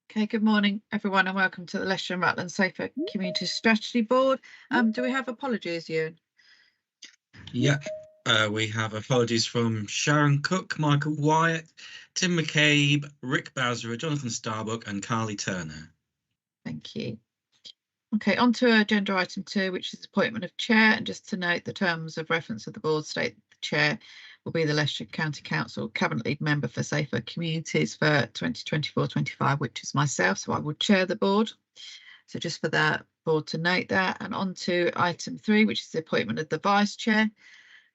Okay, good morning, everyone, and welcome to the Leicestershire and Rutland Safer Community Strategy Board. Do we have apologies, Ewan? Yeah, we have apologies from Sharon Cook, Michael Wyatt, Tim McCabe, Rick Bowser, Jonathan Starbuck, and Carly Turner. Thank you. Okay, on to agenda item 2, which is appointment of chair. And just to note, the terms of reference of the board state that the chair will be the Leicestershire County Council Cabinet Lead Member for Safer Communities for 2024-25, which is myself, so I will chair the board. So just for that board to note that. And on to item 3, which is the appointment of the vice chair.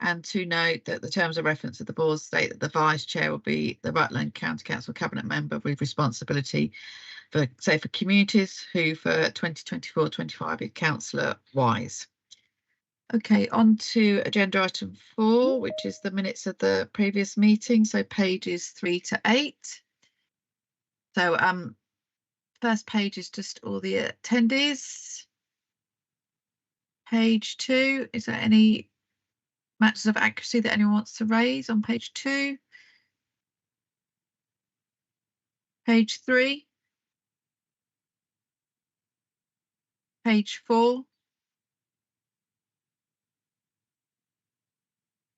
And to note that the terms of reference of the board state that the vice chair will be the Rutland County Council Cabinet Member with responsibility for Safer Communities, who for 2024-25 is Councillor Wise. Okay, on to agenda item 4, which is the minutes of the previous meeting, so pages 3 to 8. So first page is just all the attendees. Page 2, is there any matters of accuracy that anyone wants to raise on page 2? Page 3? Page 4?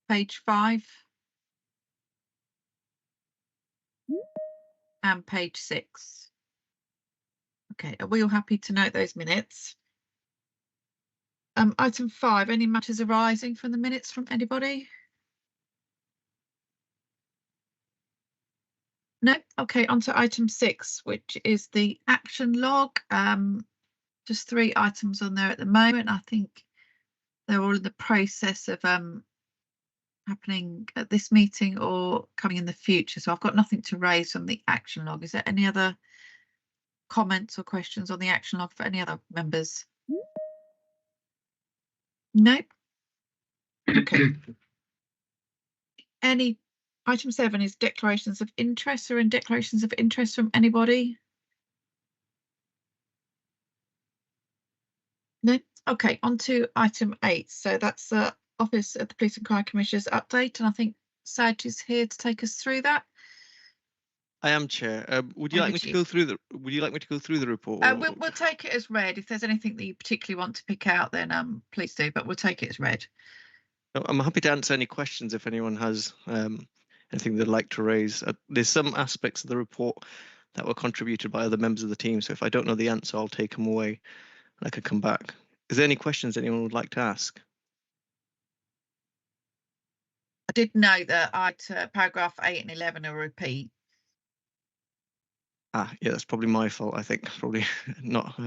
Page 5? And page 6. Okay, are we all happy to note those minutes? Item 5, any matters arising from the minutes from anybody? No? Okay, on to item 6, which is the action log. Just 3 items on there at the moment. I think they're all in the process of happening at this meeting or coming in the future. So I've got nothing to raise from the action log. Is there any other comments or questions on the action log for any other members? No? Okay. Any item 7 is declarations of interest. Or in declarations of interest from anybody? No? Okay, on to item 8. So that's the Office of the Police and Crime Commissioner's update, and I think Saj is here to take us through that. I am, Chair. Would you like me to go through the? Would you like me to go through the report? We'll take it as read. If there's anything that you particularly want to pick out, then please do. But we'll take it as read. I'm happy to answer any questions if anyone has anything they'd like to raise. There's some aspects of the report that were contributed by other members of the team. So if I don't know the answer, I'll take them away and I could come back. Is there any questions anyone would like to ask? I did note that paragraph 8 and 11 are a repeat. Yeah, that's probably my fault. I think probably not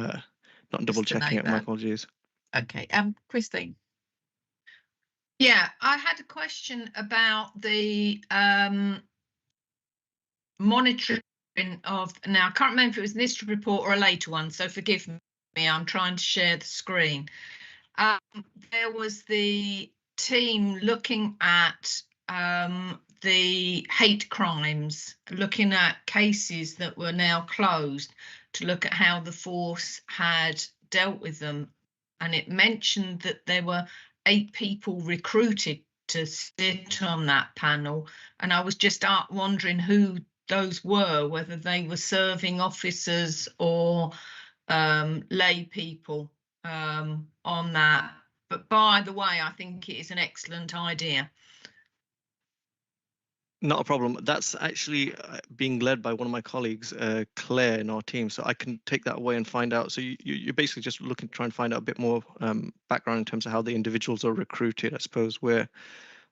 double checking it. My apologies. Okay, Christine. Yeah, I had a question about the monitoring of, now I can't remember if it was this report or a later one, so forgive me, I'm trying to share the screen. There was the team looking at the hate crimes, looking at cases that were now closed to look at how the force had dealt with them. And it mentioned that there were 8 people recruited to sit on that panel. And I was just wondering who those were, whether they were serving officers or lay people on that. But by the way, I think it is an excellent idea. Not a problem. That's actually being led by one of my colleagues, Claire, in our team. So I can take that away and find out. So you're basically just looking to try and find out a bit more background in terms of how the individuals are recruited, I suppose, what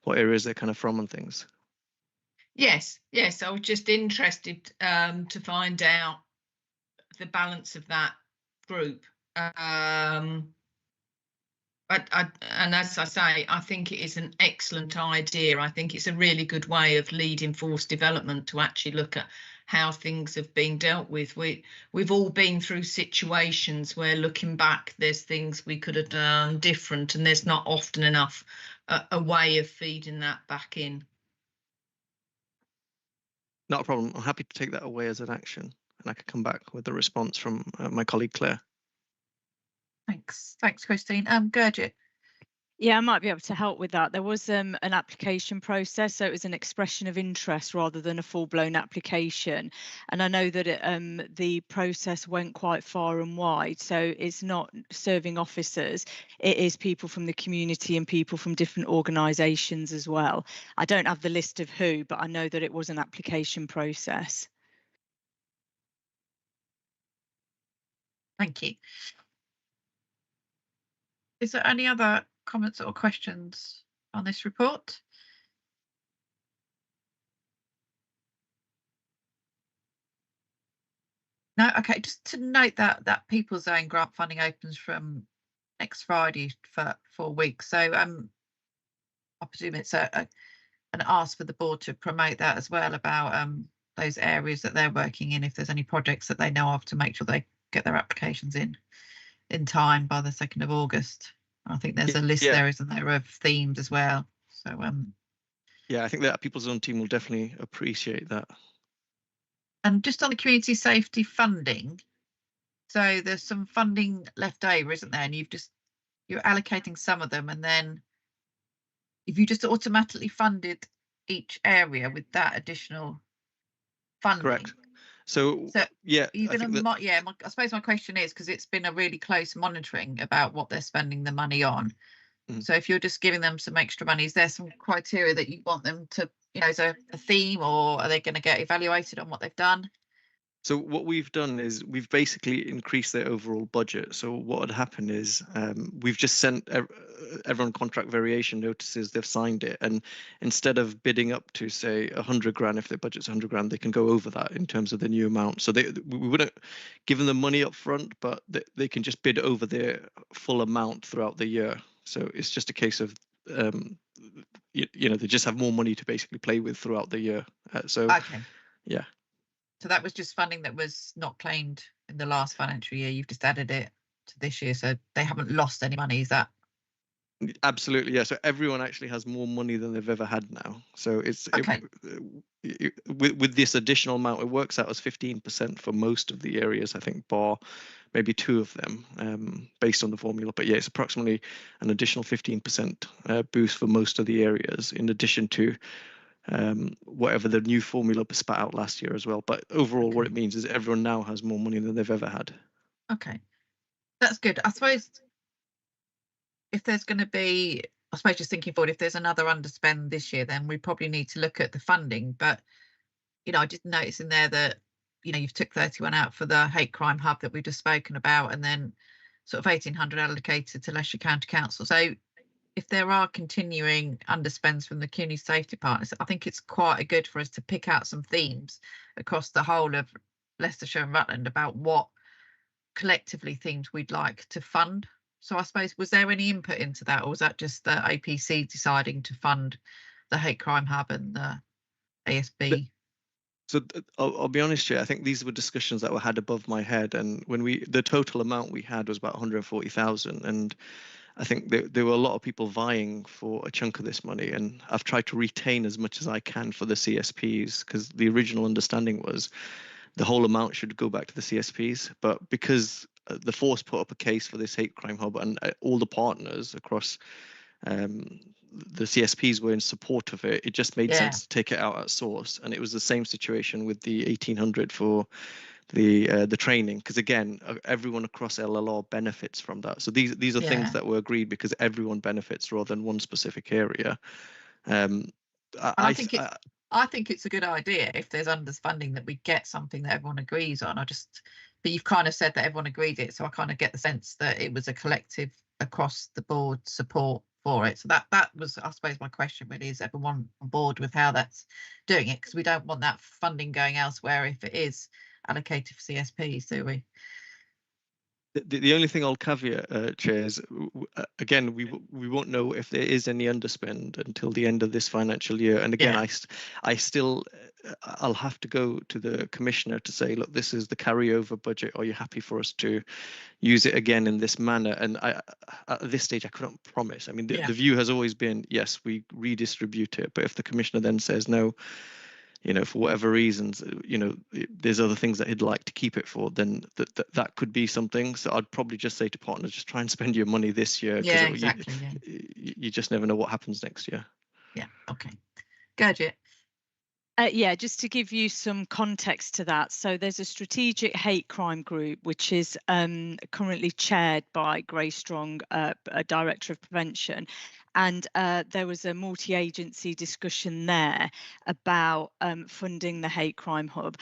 areas they're kind of from and things. Yes. I was just interested to find out the balance of that group. And as I say, I think it is an excellent idea. I think it's a really good way of leading force development to actually look at how things have been dealt with. We've all been through situations where, looking back, there's things we could have done different, and there's not often enough a way of feeding that back in. Not a problem. I'm happy to take that away as an action, and I could come back with a response from my colleague Claire. Thanks, Christine. Gurjit. Yeah, I might be able to help with that. There was an application process, so it was an expression of interest rather than a full-blown application. And I know that the process went quite far and wide. So it's not serving officers, it is people from the community and people from different organisations as well. I don't have the list of who, but I know that it was an application process. Thank you. Is there any other comments or questions on this report? No, okay, just to note that People's Zone grant funding opens from next Friday for 4 weeks. So I presume it's an ask for the board to promote that as well, about those areas that they're working in, if there's any projects that they know of, to make sure they get their applications in time by the 2nd of August. I think there's a list there, isn't there, of themes as well. So yeah, I think that People's Zone team will definitely appreciate that. And just on the community safety funding, so there's some funding left over, isn't there? And you're allocating some of them, and then if you just automatically funded each area with that additional funding. Correct. So yeah, I suppose my question is, because it's been a really close monitoring about what they're spending the money on. So if you're just giving them some extra money, is there some criteria that you want them to, is there a theme, or are they going to get evaluated on what they've done? So what we've done is we've basically increased their overall budget. So what had happened is we've just sent everyone contract variation notices, they've signed it, and instead of bidding up to say 100 grand, if their budget's 100 grand, they can go over that in terms of the new amount. So we wouldn't give them the money up front, but they can just bid over their full amount throughout the year. So it's just a case of they just have more money to basically play with throughout the year. Okay. Yeah. So that was just funding that was not claimed in the last financial year. You've just added it to this year, so they haven't lost any money. Is that? Absolutely, yeah. So everyone actually has more money than they've ever had now. So it's okay. With this additional amount, it works out as 15% for most of the areas, I think, bar maybe 2 of them, based on the formula. But yeah, it's approximately an additional 15% boost for most of the areas, in addition to whatever the new formula spat out last year as well. But overall, what it means is everyone now has more money than they've ever had. Okay, that's good. I suppose if there's going to be, just thinking forward, if there's another underspend this year, then we probably need to look at the funding. But I did notice in there that you've took 31 out for the hate crime hub that we've just spoken about, and then sort of 1,800 allocated to Leicestershire County Council. So if there are continuing underspends from the community safety partners, I think it's quite good for us to pick out some themes across the whole of Leicestershire and Rutland about what collectively themes we'd like to fund. So I suppose, was there any input into that, or was that just the APC deciding to fund the hate crime hub and the ASB? So I'll be honest here, I think these were discussions that were had above my head, and when the total amount we had was about 140,000, and I think there were a lot of people vying for a chunk of this money, and I've tried to retain as much as I can for the CSPs, because the original understanding was the whole amount should go back to the CSPs. But because the force put up a case for this hate crime hub, and all the partners across the CSPs were in support of it, it just made sense to take it out at source. And it was the same situation with the 1,800 for the training, because again, everyone across LLR benefits from that. So these are things that were agreed because everyone benefits rather than one specific area. I think it's a good idea if there's underfunding that we get something that everyone agrees on. But you've kind of said that everyone agreed it, so I kind of get the sense that it was a collective across the board support for it. So that was, I suppose, my question really, is everyone on board with how that's doing it? Because we don't want that funding going elsewhere if it is allocated for CSPs, do we? The only thing I'll caveat, Chair, is again, we won't know if there is any underspend until the end of this financial year. And again, I'll have to go to the Commissioner to say, look, this is the carryover budget. Are you happy for us to use it again in this manner? And at this stage, I couldn't promise. I mean, the view has always been, yes, we redistribute it. But if the Commissioner then says, no, you know, for whatever reasons, you know, there's other things that he'd like to keep it for, then that could be something. So I'd probably just say to partners, just try and spend your money this year. Yeah, exactly. You just never know what happens next year. Yeah. Okay. Gadget. Yeah, just to give you some context to that. So there's a strategic hate crime group, which is currently chaired by Grace Strong, a Director of Prevention. And there was a multi-agency discussion there about funding the Hate Crime Hub.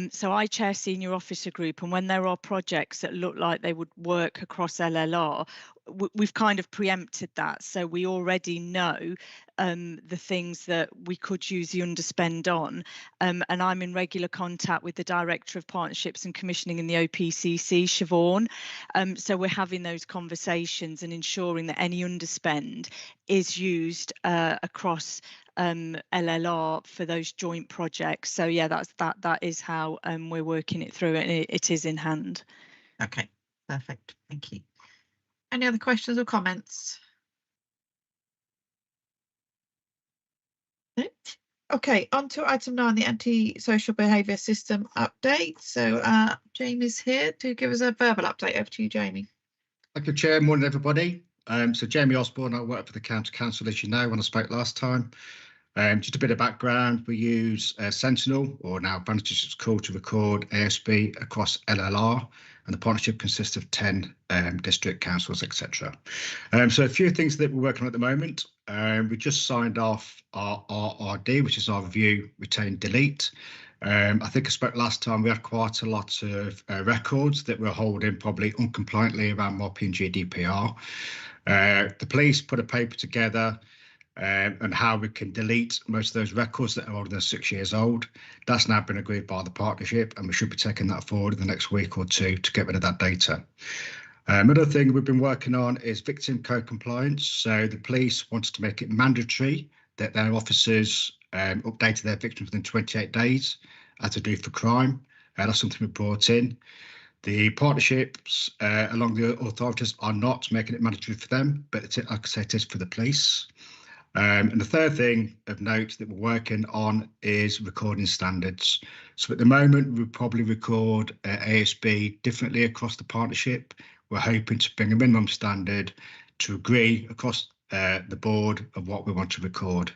So I chair Senior Officer Group, and when there are projects that look like they would work across LLR, we've kind of preempted that. So we already know the things that we could use the underspend on. And I'm in regular contact with the Director of Partnerships and Commissioning in the OPCC, Siobhan. So we're having those conversations and ensuring that any underspend is used across LLR for those joint projects. So yeah, that is how we're working it through, and it is in hand. Okay, perfect. Thank you. Any other questions or comments? No? Okay, on to item 9, the anti-social behaviour system update. So Jamie's here to give us a verbal update. Over to you, Jamie. Thank you, Chair. Morning, everybody. So Jamie Osborne, I work for the County Council, as you know, when I spoke last time. Just a bit of background, we use Sentinel, or now Vantage it's called, to record ASB across LLR, and the partnership consists of 10 district councils, etc. So a few things that we're working on at the moment. We just signed off our RRD, which is our review, retain, delete. I think I spoke last time, we had quite a lot of records that we're holding probably uncompliantly around MOP and GDPR. The police put a paper together and how we can delete most of those records that are older than 6 years old. That's now been agreed by the partnership, and we should be taking that forward in the next week or two to get rid of that data. Another thing we've been working on is victim code compliance. So the police wanted to make it mandatory that their officers updated their victims within 28 days as they do for crime. That's something we brought in. The partnerships along the authorities are not making it mandatory for them, but like I say, it is for the police. And the third thing of note that we're working on is recording standards. So at the moment, we probably record ASB differently across the partnership. We're hoping to bring a minimum standard to agree across the board of what we want to record.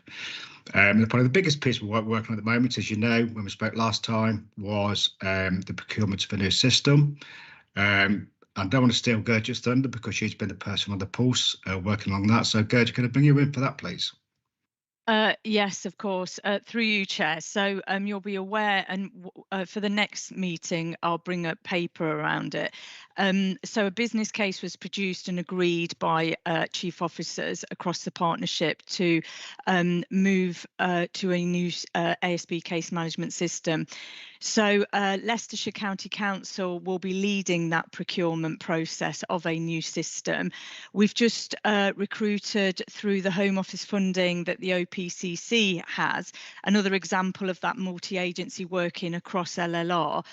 And probably the biggest piece we're working on at the moment, as you know, when we spoke last time, was the procurement of a new system. I don't want to steal Gertrude's thunder because she's been the person on the pulse working on that. So Gertrude, can I bring you in for that, please? Yes, of course, through you, Chair. So you'll be aware, and for the next meeting, I'll bring a paper around it. So a business case was produced and agreed by chief officers across the partnership to move to a new ASB case management system. So Leicestershire County Council will be leading that procurement process of a new system. We've just recruited through the Home Office funding that the OPCC has, another example of that multi-agency working across LLR.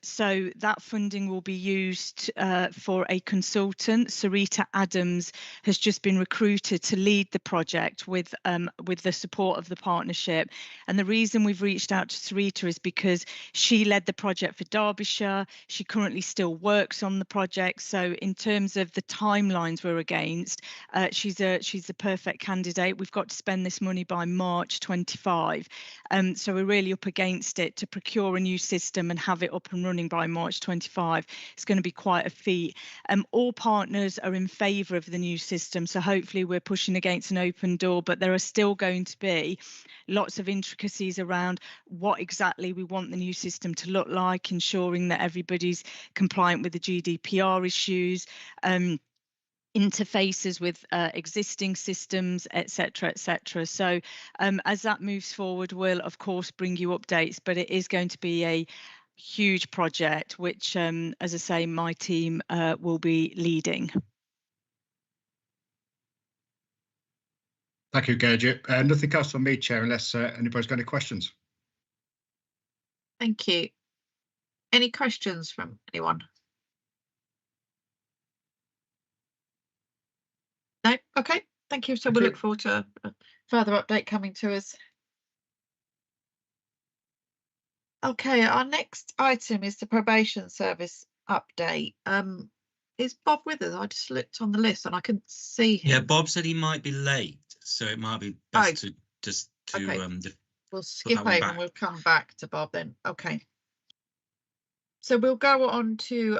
So that funding will be used for a consultant. Sarita Adams has just been recruited to lead the project with the support of the partnership. And the reason we've reached out to Sarita is because she led the project for Derbyshire. She currently still works on the project. So in terms of the timelines we're against, she's the perfect candidate. We've got to spend this money by March 25. So we're really up against it to procure a new system and have it up and running by March 25. It's going to be quite a feat. All partners are in favour of the new system. So hopefully we're pushing against an open door, but there are still going to be lots of intricacies around what exactly we want the new system to look like, ensuring that everybody's compliant with the GDPR issues, interfaces with existing systems, etc., etc. So as that moves forward, we'll of course bring you updates, but it is going to be a huge project, which, as I say, my team will be leading. Thank you, Gertrude. Nothing else from me, Chair, unless anybody's got any questions. Thank you. Any questions from anyone? No? Okay, thank you. So we'll look forward to a further update coming to us. Okay, our next item is the probation service update. Is Bob with us? I just looked on the list and I couldn't see him. Yeah, Bob said he might be late, so it might be best to just okay. just We'll skip that one over back. and we'll come back to Bob then. Okay. So we'll go on to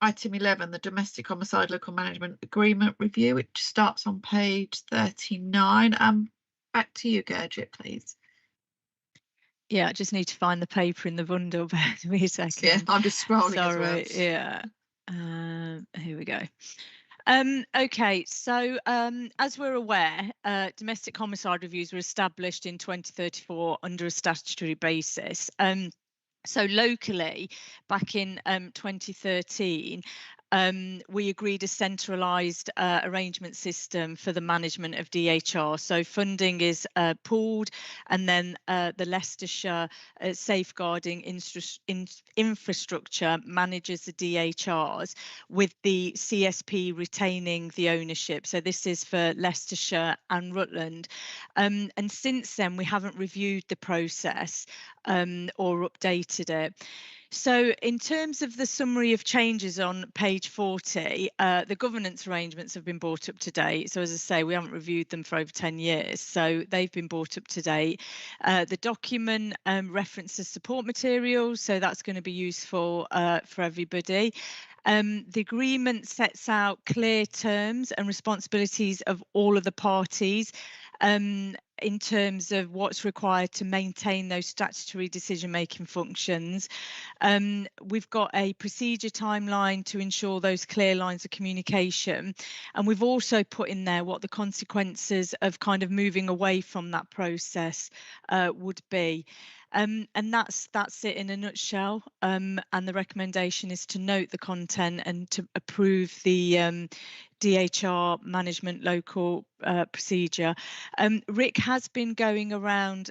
item 11, the Domestic Homicide Local Management Agreement Review, which starts on page 39. Back to you, Gurjit, please. Yeah, I just need to find the paper in the bundle. Bear with me a second. Yeah, I'm just scrolling Sorry, as well. yeah. Here we go. Okay, so as we're aware, domestic homicide reviews were established in 2034 under a statutory basis. So locally, back in 2013, we agreed a centralised arrangement system for the management of DHR. So funding is pooled, and then the Leicestershire safeguarding infrastructure manages the DHRs, with the CSP retaining the ownership. So this is for Leicestershire and Rutland. And since then, we haven't reviewed the process or updated it. So in terms of the summary of changes on page 40, the governance arrangements have been brought up to date. So as I say, we haven't reviewed them for over 10 years. So they've been brought up to date. The document references support materials. So that's going to be useful for everybody. The agreement sets out clear terms and responsibilities of all of the parties in terms of what's required to maintain those statutory decision-making functions. We've got a procedure timeline to ensure those clear lines of communication. And we've also put in there what the consequences of kind of moving away from that process would be. And that's it in a nutshell. And the recommendation is to note the content and to approve the DHR management local procedure. Rick has been going around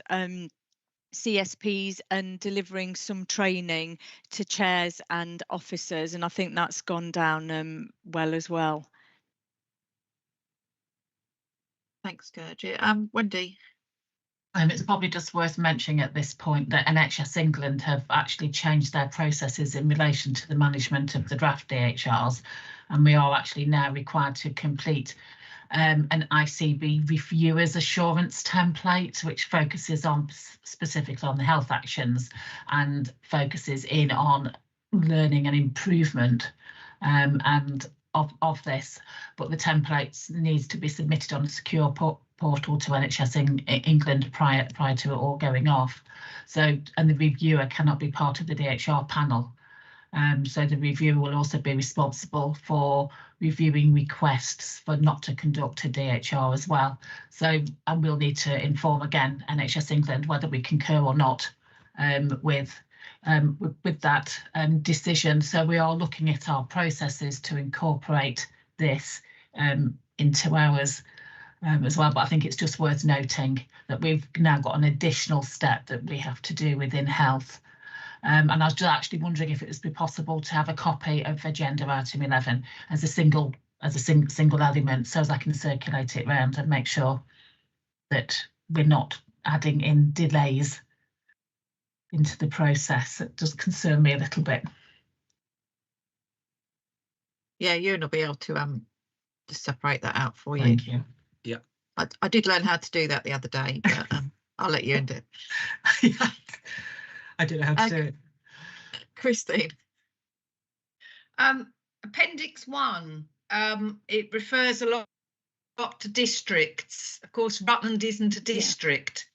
CSPs and delivering some training to chairs and officers, and I think that's gone down well as well. Thanks, Gurjit. Wendy. It's probably just worth mentioning at this point that NHS England have actually changed their processes in relation to the management of the draft DHRs, and we are actually now required to complete an ICB reviewers assurance template, which focuses on specifically on the health actions and focuses in on learning and improvement and of this. But the templates needs to be submitted on a secure portal to NHS England prior to it all going off. So, and the reviewer cannot be part of the DHR panel. So the reviewer will also be responsible for reviewing requests for not to conduct a DHR as well. So, and we'll need to inform again NHS England whether we concur or not with that decision. So we are looking at our processes to incorporate this into ours as well. But I think it's just worth noting that we've now got an additional step that we have to do within health. And I was just actually wondering if it would be possible to have a copy of agenda item 11 as a single element, so as I can circulate it around and make sure that we're not adding in delays into the process. It does concern me a little bit. Yeah, Ewan will be able to just separate that out for you. Thank you. Yeah. I did learn how to do that the other day, but I'll let you do it. Yeah. I don't know how to do it. Christine. Appendix 1, it refers a lot to districts. Of course, Rutland isn't a district.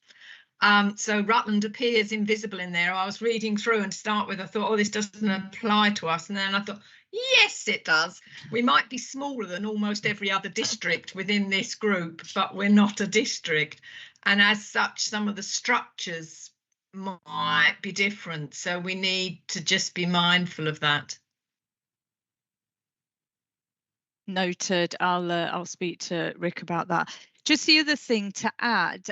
Yeah. So Rutland appears invisible in there. I was reading through and to start with, I thought, oh, this doesn't apply to us. And then I thought, yes, it does. We might be smaller than almost every other district within this group, but we're not a district. And as such, some of the structures might be different. So we need to just be mindful of that. Noted. I'll speak to Rick about that. Just the other thing to add,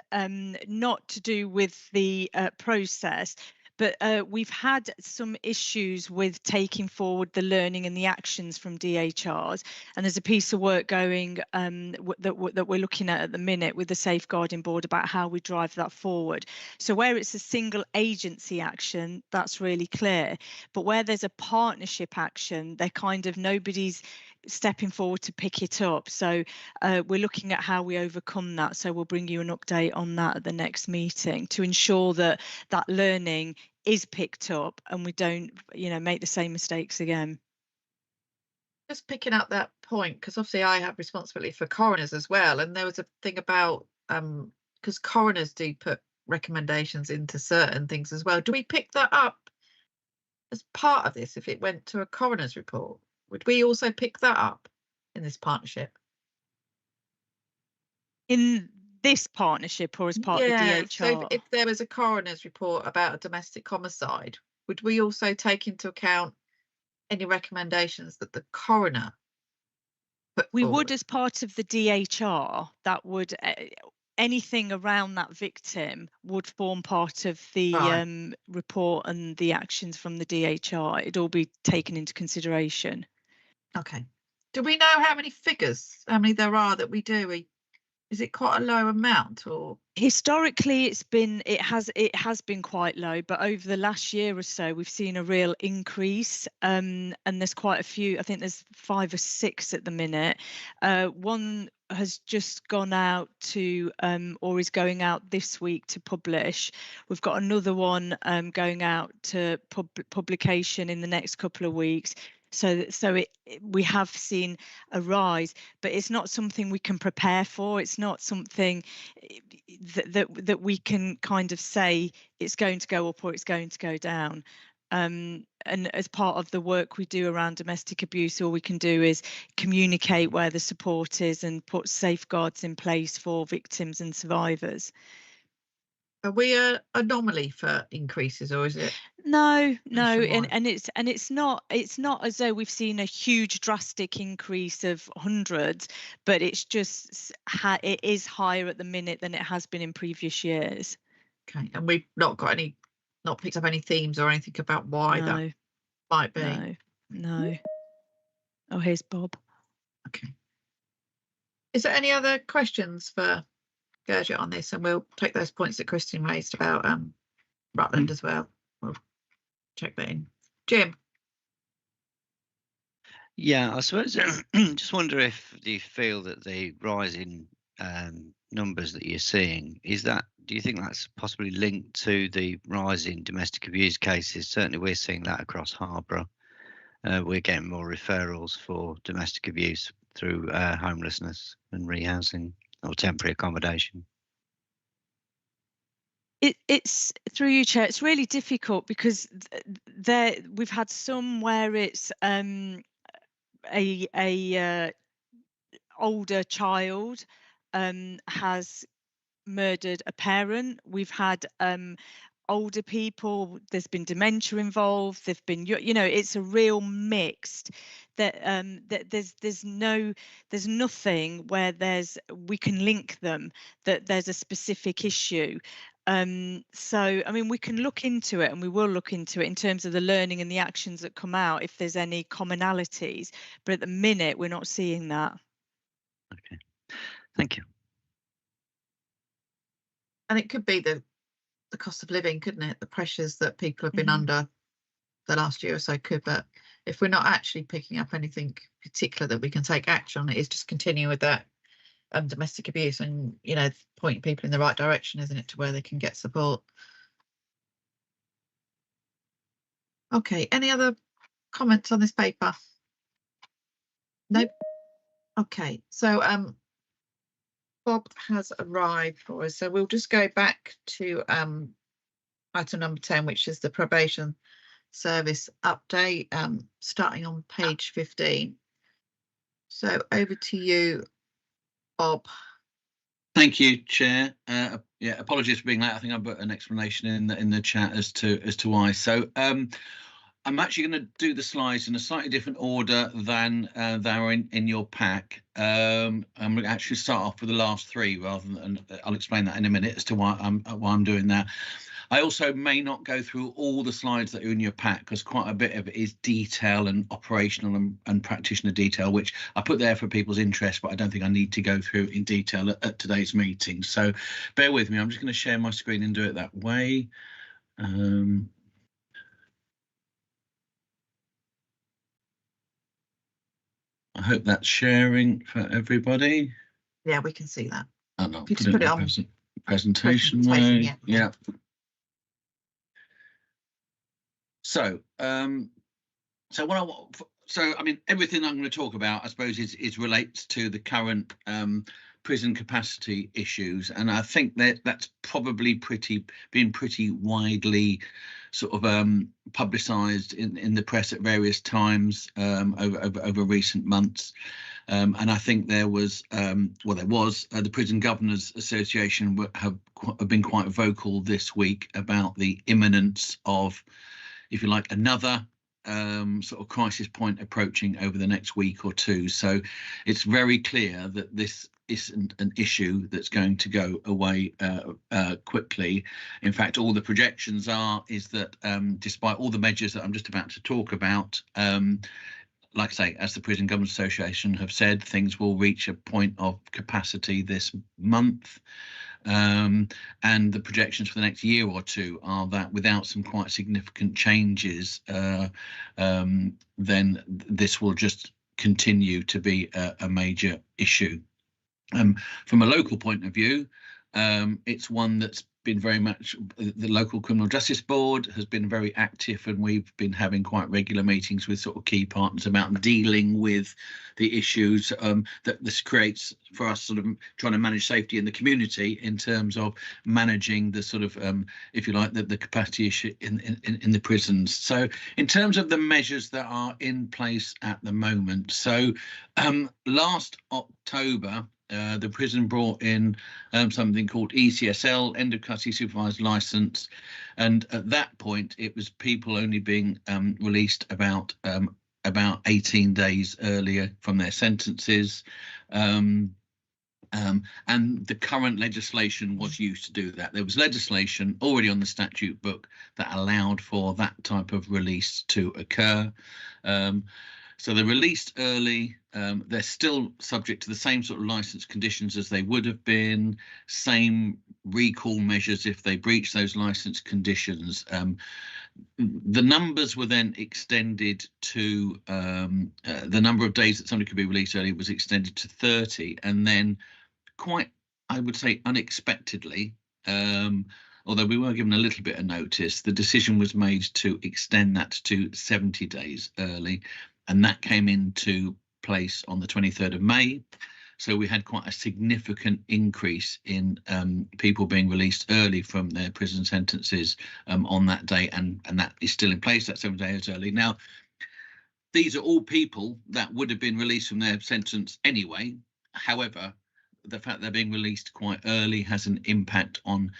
not to do with the process, but we've had some issues with taking forward the learning and the actions from DHRs, and there's a piece of work going that we're looking at the minute with the Safeguarding Board about how we drive that forward. So where it's a single agency action, that's really clear, but where there's a partnership action, they're kind of nobody's stepping forward to pick it up. So we're looking at how we overcome that. So we'll bring you an update on that at the next meeting to ensure that that learning is picked up and we don't, make the same mistakes again. Just picking up that point, because obviously I have responsibility for coroners as well, and there was a thing about because coroners do put recommendations into certain things as well. Do we pick that up as part of this if it went to a coroner's report? Would we also pick that up in this partnership? In this partnership or as part of the DHR? So if there was a coroner's report about a domestic homicide, would we also take into account any recommendations that the coroner put we forward? would, as part of the DHR, that would anything around that victim would form part of the report and the actions from the DHR. It'd all be taken into consideration. Okay. Do we know how many there are that we do? Is it quite a low amount, or historically it has been quite low, but over the last year or so we've seen a real increase, and there's quite a few. I think there's 5 or 6 at the minute. One has just gone out to or is going out this week to publish. We've got another one going out to publication in the next couple of weeks. So we have seen a rise, but it's not something we can prepare for. It's not something that we can kind of say it's going to go up or it's going to go down. And as part of the work we do around domestic abuse, all we can do is communicate where the support is and put safeguards in place for victims and survivors. Are we an anomaly for increases, or is it? No, and it's not as though we've seen a huge drastic increase of hundreds, but it's just it is higher at the minute than it has been in previous years. Okay, and we've not picked up any themes or anything about why that might be. No. Oh, here's Bob. Okay. Is there any other questions for Gurjit on this? And we'll take those points that Christine raised about Rutland as well. We'll check that in. Jim. Yeah, I suppose just wonder if do you feel that the rise in numbers that you're seeing do you think that's possibly linked to the rise in domestic abuse cases? Certainly we're seeing that across Harborough. We're getting more referrals for domestic abuse through homelessness and rehousing or temporary accommodation. It's through you, Chair. It's really difficult because we've had some where it's a older child has murdered a parent. We've had older people, there's been dementia involved, there've been, it's a real mixed that there's nothing where we can link them that there's a specific issue. So I mean, we can look into it, and we will look into it in terms of the learning and the actions that come out if there's any commonalities, but at the minute we're not seeing that. Okay, thank you. And it could be the cost of living, couldn't it? The pressures that people have been under the last year or so could, but if we're not actually picking up anything particular that we can take action on, it is just continue with that domestic abuse and, pointing people in the right direction, isn't it, to where they can get support. Okay, any other comments on this paper? Nope. Okay, so Bob has arrived for us, so we'll just go back to item number 10, which is the probation service update, starting on page 15. So over to you, Bob. Thank you, Chair. Apologies for being late. I think I put an explanation in the chat as to why. So I'm actually going to do the slides in a slightly different order than they are in your pack. I'm going to actually start off with the last 3 rather than, and I'll explain that in a minute as to why I'm doing that. I also may not go through all the slides that are in your pack, because quite a bit of it is detail and operational and practitioner detail, which I put there for people's interest, but I don't think I need to go through in detail at today's meeting. So bear with me. I'm just going to share my screen and do it that way. I hope that's sharing for everybody. Yeah, we can see that. Oh, no, You just put it on presentation way. way. Yeah. So, I mean, everything I'm going to talk about, I suppose, is relates to the current prison capacity issues, and I think that's probably been pretty widely sort of publicised in the press at various times over recent months. And I think there was the Prison Governors Association have been quite vocal this week about the imminence of, if you like, another sort of crisis point approaching over the next week or two. So it's very clear that this isn't an issue that's going to go away quickly. In fact, all the projections is that despite all the measures that I'm just about to talk about, like I say, as the Prison Governors Association have said, things will reach a point of capacity this month. And the projections for the next year or two are that without some quite significant changes, then this will just continue to be a major issue. From a local point of view, it's one that's been very much, the local Criminal Justice Board has been very active, and we've been having quite regular meetings with sort of key partners about dealing with the issues that this creates for us, sort of trying to manage safety in the community in terms of managing the sort of, if you like, the capacity issue in the prisons. So in terms of the measures that are in place at the moment, so last October, the prison brought in something called ECSL, End of Custody Supervised Licence, and at that point it was people only being released about 18 days earlier from their sentences, and the current legislation was used to do that. There was legislation already on the statute book that allowed for that type of release to occur. So they're released early. They're still subject to the same sort of licence conditions as they would have been, same recall measures if they breach those licence conditions. The numbers were then extended to, the number of days that somebody could be released early was extended to 30, and then quite, I would say, unexpectedly, although we were given a little bit of notice, the decision was made to extend that to 70 days early. And that came into place on the 23rd of May. So we had quite a significant increase in people being released early from their prison sentences on that day. And that is still in place, that 7 days early. Now, these are all people that would have been released from their sentence anyway. However, the fact they're being released quite early has an impact on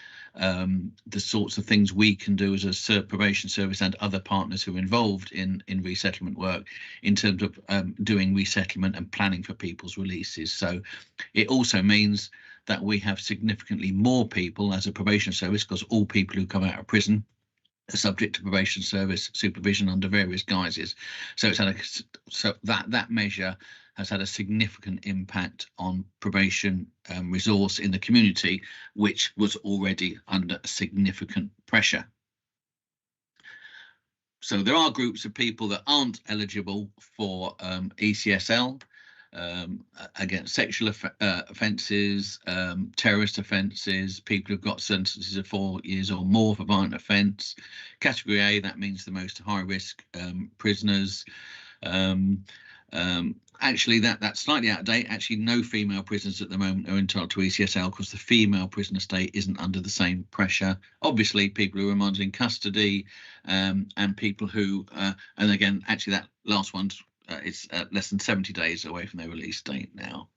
the sorts of things we can do as a probation service and other partners who are involved in resettlement work in terms of doing resettlement and planning for people's releases. So it also means that we have significantly more people as a probation service, because all people who come out of prison are subject to probation service supervision under various guises. So it's had that measure has had a significant impact on probation resource in the community, which was already under significant pressure. So there are groups of people that aren't eligible for ECSL, against sexual offences, terrorist offences, people who've got sentences of 4 years or more for violent offence. Category A, that means the most high risk prisoners. Actually, that's slightly out of date. Actually, no female prisoners at the moment are entitled to ECSL because the female prisoner state isn't under the same pressure. Obviously, people who are remanded in custody, and people who, and again, actually, that last one's it's less than 70 days away from their release date now.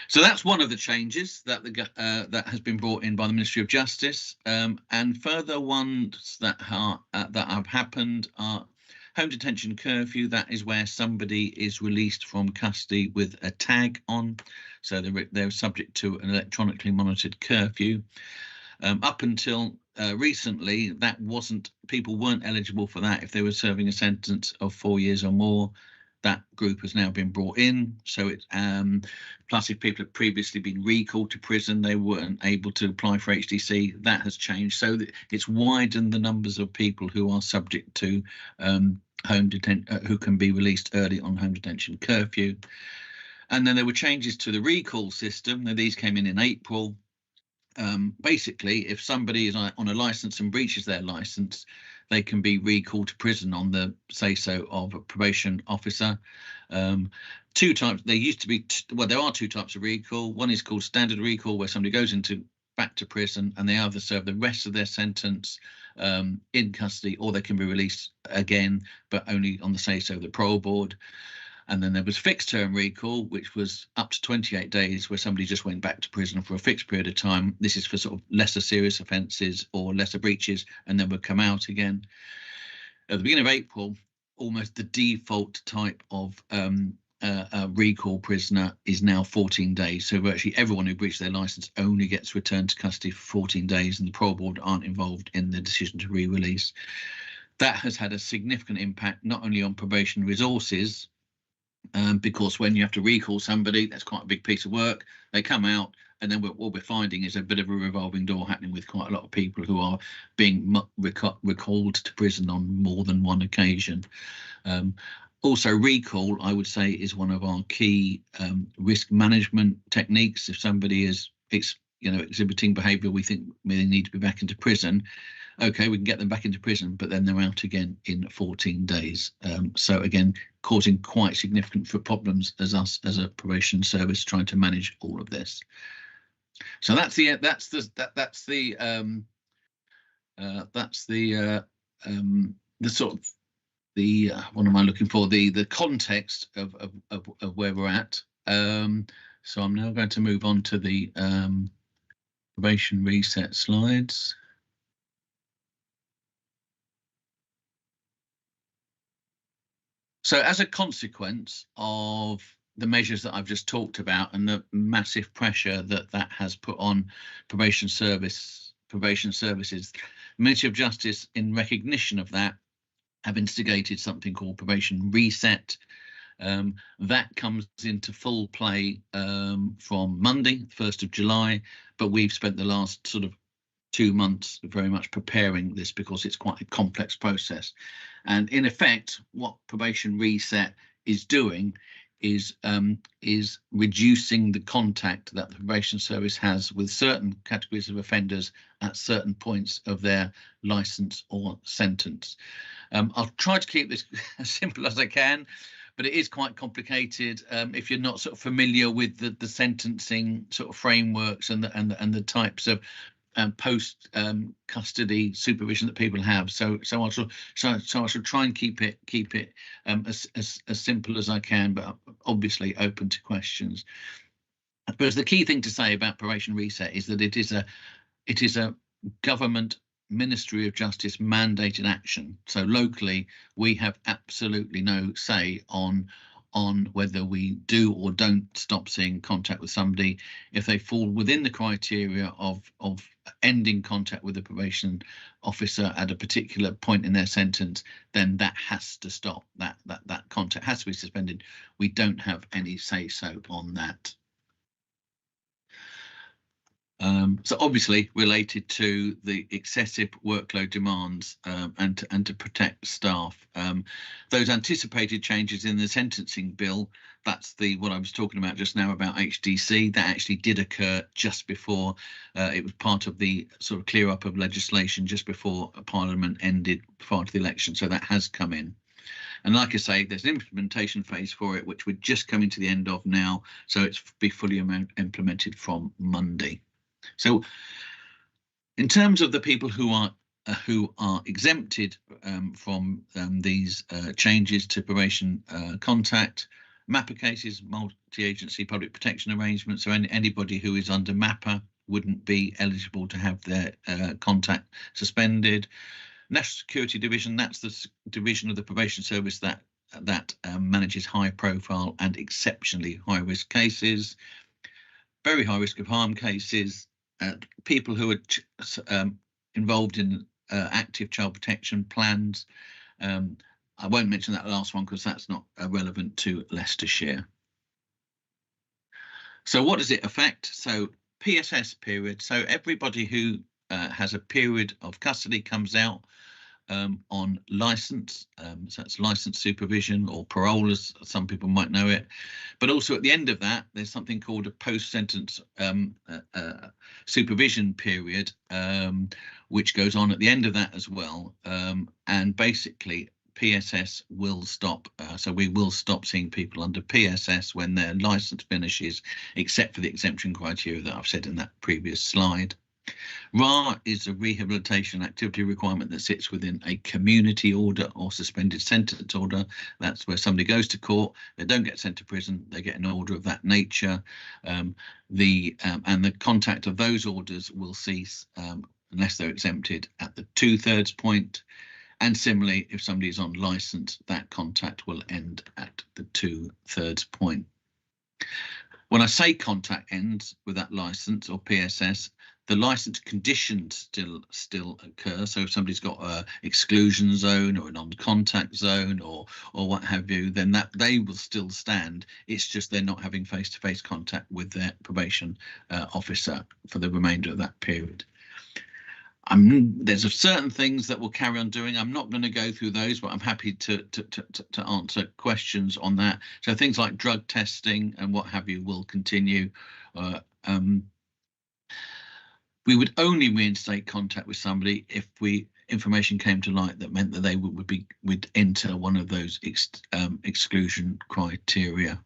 So that's one of the changes that that has been brought in by the Ministry of Justice, and further ones that have happened are home detention curfew. That is where somebody is released from custody with a tag on, so they're subject to an electronically monitored curfew. Up until recently, people weren't eligible for that if they were serving a sentence of 4 years or more. That group has now been brought in. So it's plus if people have previously been recalled to prison, they weren't able to apply for HDC. That has changed. So it's widened the numbers of people who are subject to home detention, who can be released early on home detention curfew. And then there were changes to the recall system. Now, these came in April. Basically, if somebody is on a license and breaches their license, they can be recalled to prison on the say-so of a probation officer. Two types. There used to be, there are two types of recall. One is called standard recall, where somebody goes back to prison and they either serve the rest of their sentence in custody, or they can be released again, but only on the say-so of the parole board. And then there was fixed term recall, which was up to 28 days, where somebody just went back to prison for a fixed period of time. This is for sort of lesser serious offences or lesser breaches, and then would come out again. At the beginning of April, almost the default type of recall prisoner is now 14 days. So virtually everyone who breached their licence only gets returned to custody for 14 days, and the parole board aren't involved in the decision to re-release. That has had a significant impact not only on probation resources, because when you have to recall somebody, that's quite a big piece of work. They come out, and then what we're finding is a bit of a revolving door happening with quite a lot of people who are being recalled to prison on more than one occasion. Also, recall, I would say, is one of our key risk management techniques. If somebody is exhibiting behaviour we think they need to be back into prison, okay, we can get them back into prison, but then they're out again in 14 days. So again, causing quite significant problems as a probation service trying to manage all of this. So that's the sort of what am I looking for? The context of where we're at. So I'm now going to move on to the probation reset slides. So as a consequence of the measures that I've just talked about and the massive pressure that has put on probation services, the Ministry of Justice, in recognition of that, have instigated something called probation reset. That comes into full play from Monday, 1st of July, but we've spent the last sort of 2 months very much preparing this because it's quite a complex process. And in effect, what probation reset is doing is reducing the contact that the probation service has with certain categories of offenders at certain points of their license or sentence. I'll try to keep this as simple as I can, but it is quite complicated if you're not sort of familiar with the sentencing sort of frameworks and the types of post custody supervision that people have. So I shall try and keep it as simple as I can, but obviously open to questions. But the key thing to say about probation reset is that it is a government Ministry of Justice mandated action. So locally, we have absolutely no say on whether we do or don't stop seeing contact with somebody. If they fall within the criteria of ending contact with the probation officer at a particular point in their sentence, then that has to stop. That contact has to be suspended. We don't have any say-so on that. So obviously related to the excessive workload demands and to protect staff. Those anticipated changes in the sentencing bill, that's what I was talking about just now about HDC, that actually did occur just before it was part of the sort of clear up of legislation just before Parliament ended prior to the election. So that has come in. And like I say, there's an implementation phase for it, which we're just coming to the end of now. So it's be fully implemented from Monday. So in terms of the people who are exempted from these changes to probation contact, MAPA cases, multi-agency public protection arrangements, so anybody who is under MAPA wouldn't be eligible to have their contact suspended. National Security Division, that's the division of the probation service that manages high profile and exceptionally high risk cases. Very high risk of harm cases, people who are involved in active child protection plans. I won't mention that last one because that's not relevant to Leicestershire. So what does it affect? So PSS period. So everybody who has a period of custody comes out on license. So that's license supervision or parole, as some people might know it. But also at the end of that, there's something called a post-sentence supervision period, which goes on at the end of that as well. And basically, PSS will stop. So we will stop seeing people under PSS when their license finishes, except for the exemption criteria that I've said in that previous slide. RA is a rehabilitation activity requirement that sits within a community order or suspended sentence order. That's where somebody goes to court, they don't get sent to prison, they get an order of that nature. And the contact of those orders will cease unless they're exempted at the 2/3 point. And similarly, if somebody is on license, that contact will end at the 2/3 point. When I say contact ends with that license or PSS, the license conditions still occur. So if somebody's got a exclusion zone or a non-contact zone or what have you, then that they will still stand. It's just they're not having face-to-face contact with their probation officer for the remainder of that period. There's certain things that we'll carry on doing. I'm not going to go through those, but I'm happy to answer questions on that. So things like drug testing and what have you will continue. We would only reinstate contact with somebody if information came to light that meant that they would enter one of those exclusion criteria.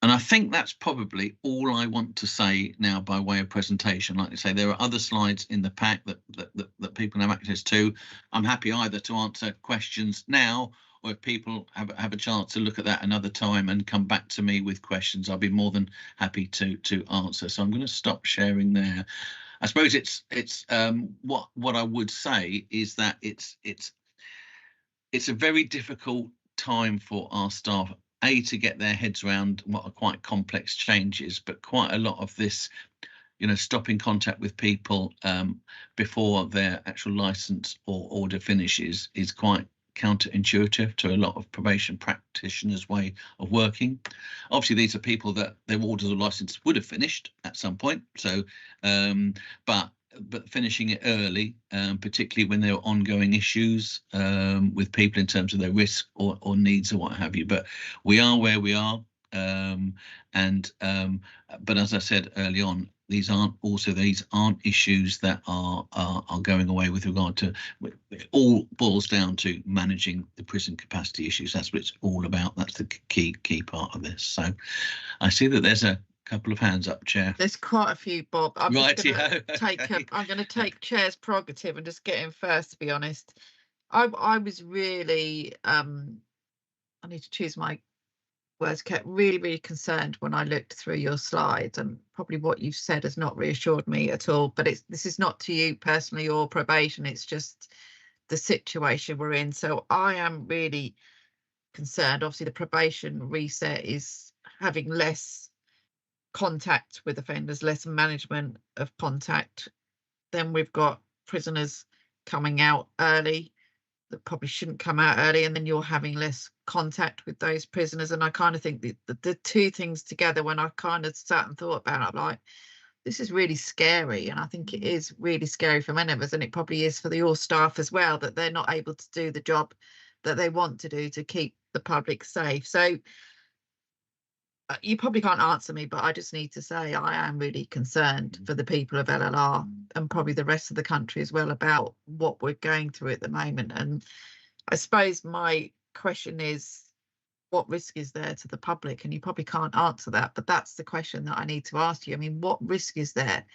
And I think that's probably all I want to say now by way of presentation. Like I say, there are other slides in the pack that people have access to. I'm happy either to answer questions now, or if people have a chance to look at that another time and come back to me with questions, I'll be more than happy to answer. So I'm going to stop sharing there. I suppose it's what I would say is that it's a very difficult time for our staff, to get their heads around what are quite complex changes, but quite a lot of this, stopping contact with people before their actual license or order finishes is quite counterintuitive to a lot of probation practitioners' way of working. Obviously, these are people that their orders or license would have finished at some point. So, but finishing it early, particularly when there are ongoing issues with people in terms of their risk or needs or what have you. But we are where we are. But as I said early on, these aren't issues that are going away with regard to. It all boils down to managing the prison capacity issues. That's what it's all about. That's the key part of this. So I see that there's a couple of hands up, Chair. There's quite a few, Bob. I'm going to take Chair's prerogative and just get in first, to be honest. I was really I need to choose my words, kept really concerned when I looked through your slides, and probably what you've said has not reassured me at all. But this is not to you personally or probation, it's just the situation we're in. So I am really concerned. Obviously the probation reset is having less contact with offenders, less management of contact. Then we've got prisoners coming out early that probably shouldn't come out early, and then you're having less contact with those prisoners. And I kind of think the two things together, when I kind of sat and thought about it, I'm like, this is really scary. And I think it is really scary for many of us, and it probably is for your staff as well, that they're not able to do the job that they want to do to keep the public safe. So you probably can't answer me, but I just need to say I am really concerned for the people of LLR and probably the rest of the country as well about what we're going through at the moment. And I suppose my question is, what risk is there to the public? And you probably can't answer that, but that's the question that I need to ask you. I mean, what risk is there,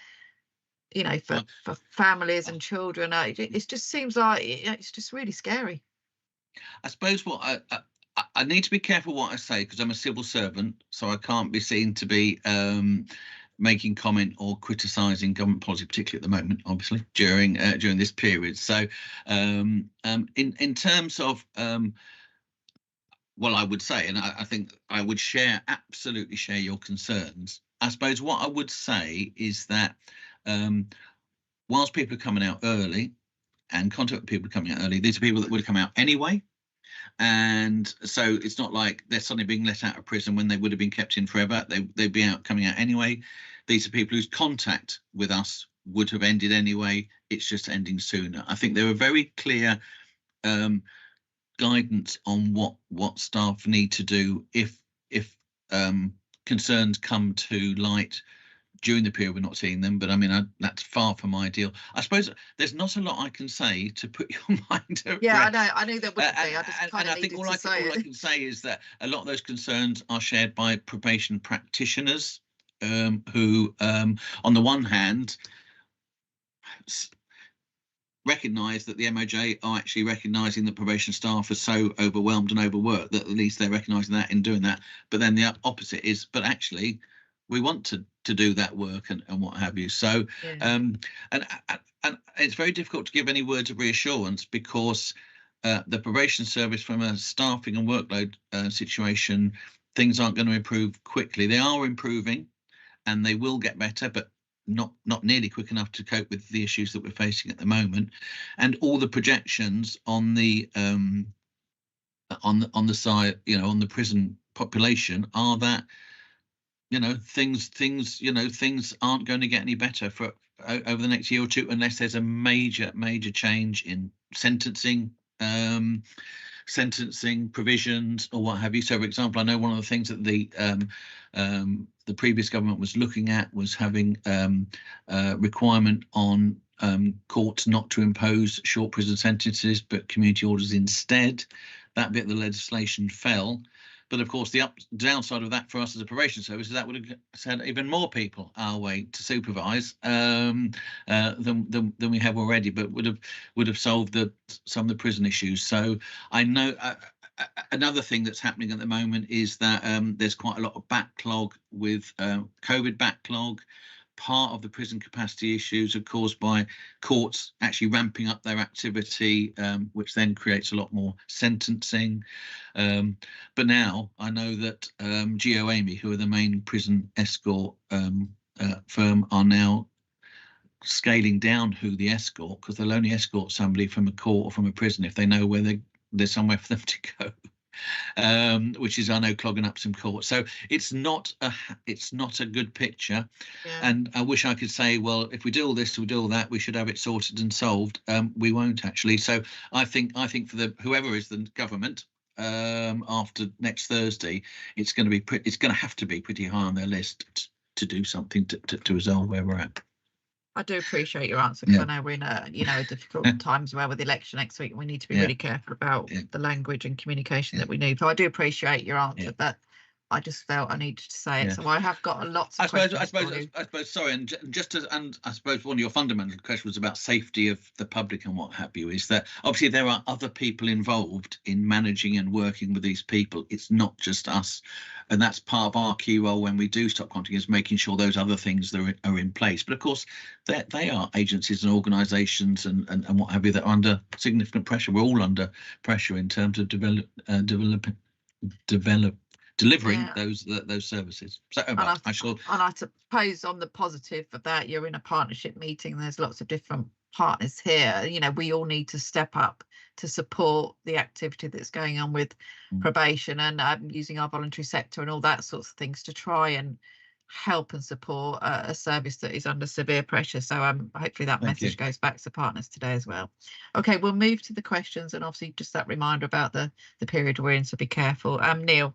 for families and children? It just seems like it's just really scary. I suppose what I need to be careful what I say, because I'm a civil servant, so I can't be seen to be making comment or criticising government policy, particularly at the moment, obviously, during this period. So in terms of what I would say, and I think I would absolutely share your concerns. I suppose what I would say is that whilst people are coming out early and contact with people coming out early, these are people that would have come out anyway. And so it's not like they're suddenly being let out of prison when they would have been kept in forever. They'd be coming out anyway. These are people whose contact with us would have ended anyway. It's just ending sooner. I think there are very clear guidance on what staff need to do if concerns come to light during the period we're not seeing them. But I mean, that's far from ideal. I suppose there's not a lot I can say to put your mind at rest. I know there wouldn't be. I just kind of needed all to say I can say is that a lot of those concerns are shared by probation practitioners who, on the one hand, recognise that the MOJ are actually recognising that probation staff are so overwhelmed and overworked that at least they're recognising that in doing that. But then the opposite is, but actually, we want to do that work and what have you. So, and it's very difficult to give any words of reassurance because the probation service, from a staffing and workload situation, things aren't going to improve quickly. They are improving, and they will get better, but not nearly quick enough to cope with the issues that we're facing at the moment. And all the projections on the side, on the prison population are that things aren't going to get any better for over the next year or two unless there's a major change in sentencing provisions or what have you. So, for example, I know one of the things that the previous government was looking at was having requirement on courts not to impose short prison sentences but community orders instead. That bit of the legislation fell. But of course, the downside of that for us as a probation service is that would have sent even more people our way to supervise than we have already, but would have solved some of the prison issues. So I know another thing that's happening at the moment is that there's quite a lot of backlog with COVID backlog. Part of the prison capacity issues are caused by courts actually ramping up their activity, which then creates a lot more sentencing. But now I know that GOAMI, who are the main prison escort firm, are now scaling down who the escort, because they'll only escort somebody from a court or from a prison if they know where there's somewhere for them to go. Which is, I know, clogging up some courts. So it's not a good picture. Yeah. And I wish I could say, well, if we do all this, we do all that, we should have it sorted and solved. We won't actually. So I think for whoever is the government after next Thursday, it's going to have to be pretty high on their list to do something to resolve where we're at. I do appreciate your answer, because I know we're in a difficult times where with the election next week, we need to be really careful about the language and communication that we need. So I do appreciate your answer, but I just felt I needed to say it. So I have got lots of questions. I suppose. Sorry, and I suppose one of your fundamental questions was about safety of the public and what have you. Is that obviously there are other people involved in managing and working with these people. It's not just us, and that's part of our key role when we do stop contacting, is making sure those other things that are in place. But of course, they are agencies and organisations and what have you that are under significant pressure. We're all under pressure in terms of delivering those services. So I suppose on the positive of that, you're in a partnership meeting. There's lots of different partners here. We all need to step up to support the activity that's going on with probation and using our voluntary sector and all that sorts of things to try and help and support a service that is under severe pressure. So hopefully that message goes back to partners today as well. Okay, we'll move to the questions, and obviously just that reminder about the period we're in, so be careful. Neil.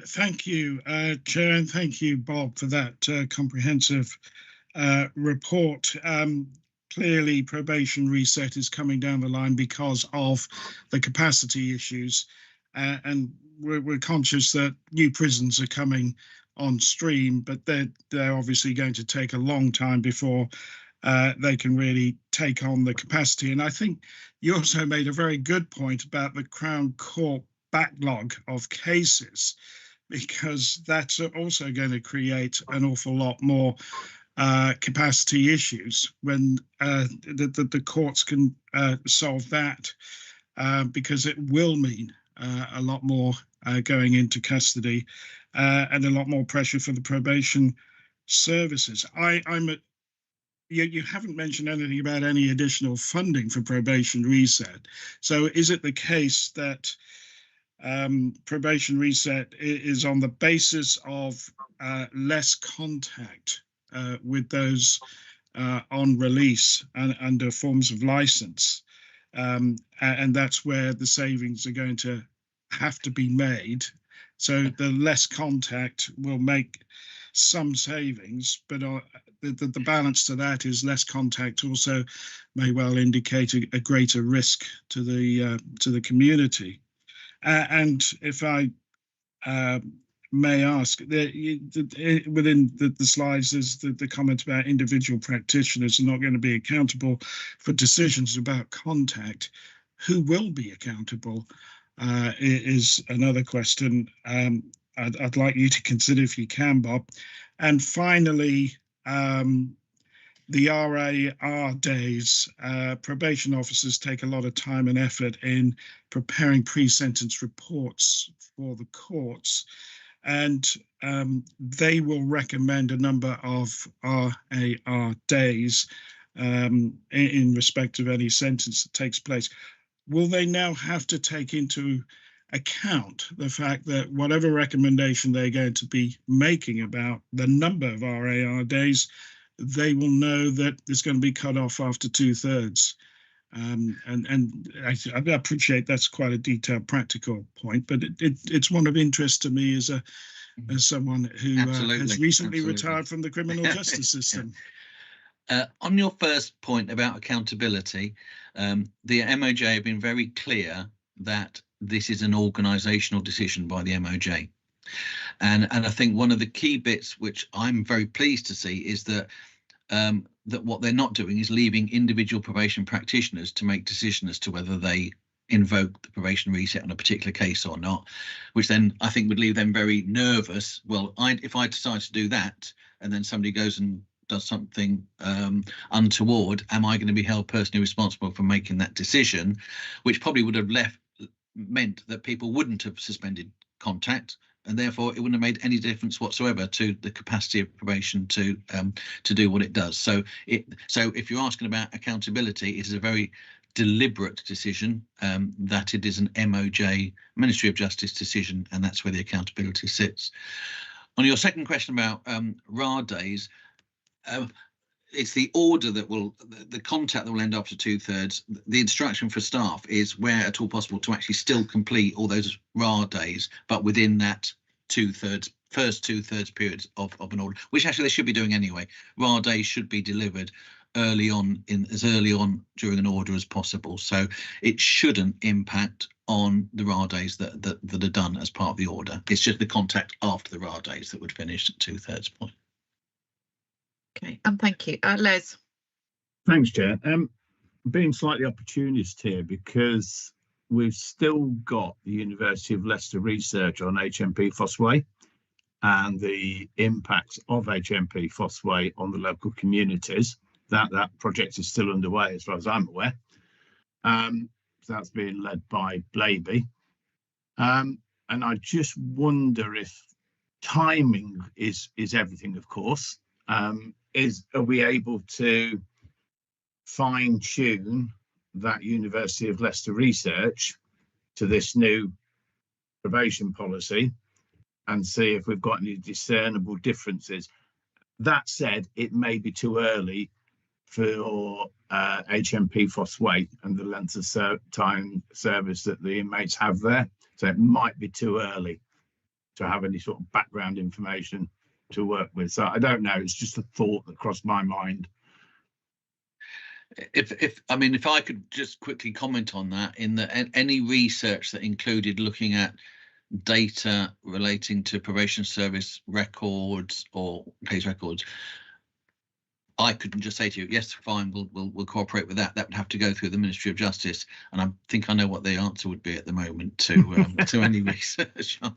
Thank you, Chair, and thank you, Bob, for that comprehensive report. Clearly, probation reset is coming down the line because of the capacity issues, and we're conscious that new prisons are coming on stream, but they're obviously going to take a long time before they can really take on the capacity. And I think you also made a very good point about the Crown Court backlog of cases, because that's also going to create an awful lot more capacity issues when the courts can solve that, because it will mean a lot more going into custody and a lot more pressure for the probation services. You haven't mentioned anything about any additional funding for probation reset. So is it the case that probation reset is on the basis of less contact with those on release and under forms of license, and that's where the savings are going to have to be made? So the less contact will make some savings, but the balance to that is less contact also may well indicate a greater risk to the community. And if I may ask, within the slides, there's the comment about individual practitioners are not going to be accountable for decisions about contact. Who will be accountable is another question I'd like you to consider if you can, Bob. And finally, the RAR days, probation officers take a lot of time and effort in preparing pre-sentence reports for the courts, and they will recommend a number of RAR days in respect of any sentence that takes place. Will they now have to take into account the fact that whatever recommendation they're going to be making about the number of RAR days, they will know that it's going to be cut off after 2/3? And I appreciate that's quite a detailed practical point, but it's one of interest to me as someone who has recently retired from the criminal justice system. On your first point about accountability, the MOJ have been very clear that this is an organisational decision by the MOJ. And I think one of the key bits which I'm very pleased to see is that that what they're not doing is leaving individual probation practitioners to make decisions as to whether they invoke the probation reset on a particular case or not, which then I think would leave them very nervous. Well, if I decide to do that and then somebody goes and does something untoward, am I going to be held personally responsible for making that decision, which probably would have meant that people wouldn't have suspended contact, and therefore it wouldn't have made any difference whatsoever to the capacity of probation to do what it does. So if you're asking about accountability, it is a very deliberate decision, that it is an MOJ, Ministry of Justice decision, and that's where the accountability sits. On your second question about RAR days, it's the order that will, the contact that will end after 2/3. The instruction for staff is where at all possible to actually still complete all those RAR days, but within that 2/3, first 2/3 periods of an order, which actually they should be doing anyway. RAR days should be delivered early on, as early on during an order as possible. So it shouldn't impact on the RAR days that are done as part of the order. It's just the contact after the RAR days that would finish at 2/3 point. Okay, and thank you. Les. Thanks, Chair. Being slightly opportunist here, because we've still got the University of Leicester research on HMP Fossway and the impacts of HMP Fossway on the local communities. That project is still underway, as far as I'm aware. So that's being led by Blaby. And I just wonder if timing is everything, of course. Are we able to fine tune that University of Leicester research to this new probation policy and see if we've got any discernible differences? That said, it may be too early for HMP Fossway and the length of time service that the inmates have there. So it might be too early to have any sort of background information to work with. So I don't know, it's just a thought that crossed my mind. If I could just quickly comment on that, in that any research that included looking at data relating to probation service records or case records, I couldn't just say to you, yes, fine, we'll cooperate with that. That would have to go through the Ministry of Justice, and I think I know what the answer would be at the moment to to any research on,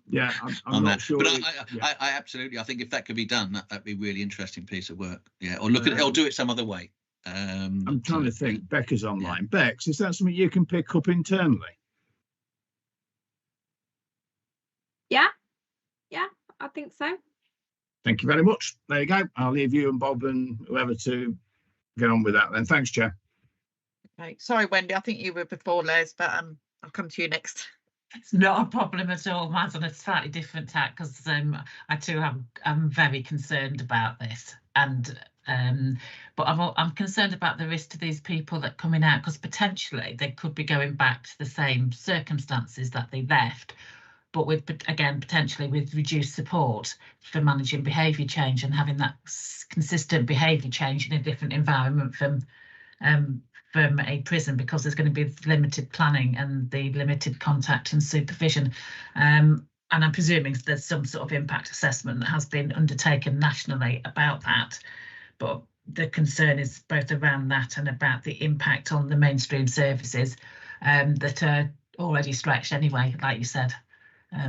I'm not that. sure. But I absolutely, I think if that could be done, that'd be a really interesting piece of work. Yeah, or look at it, or do it some other way. I'm trying to think. Becca's online. Yeah. Bex, is that something you can pick up internally? Yeah, I think so. Thank you very much. There you go. I'll leave you and Bob and whoever to get on with that then. Thanks, Chair. Okay. Sorry, Wendy, I think you were before Les, but I'll come to you next. It's not a problem at all. Mine's on a slightly different tack because I too am very concerned about this, and but I'm concerned about the risk to these people that are coming out, because potentially they could be going back to the same circumstances that they left, but with, again, potentially with reduced support for managing behaviour change and having that consistent behaviour change in a different environment from a prison, because there's going to be limited planning and the limited contact and supervision. And I'm presuming there's some sort of impact assessment that has been undertaken nationally about that. But the concern is both around that and about the impact on the mainstream services that are already stretched anyway, like you said,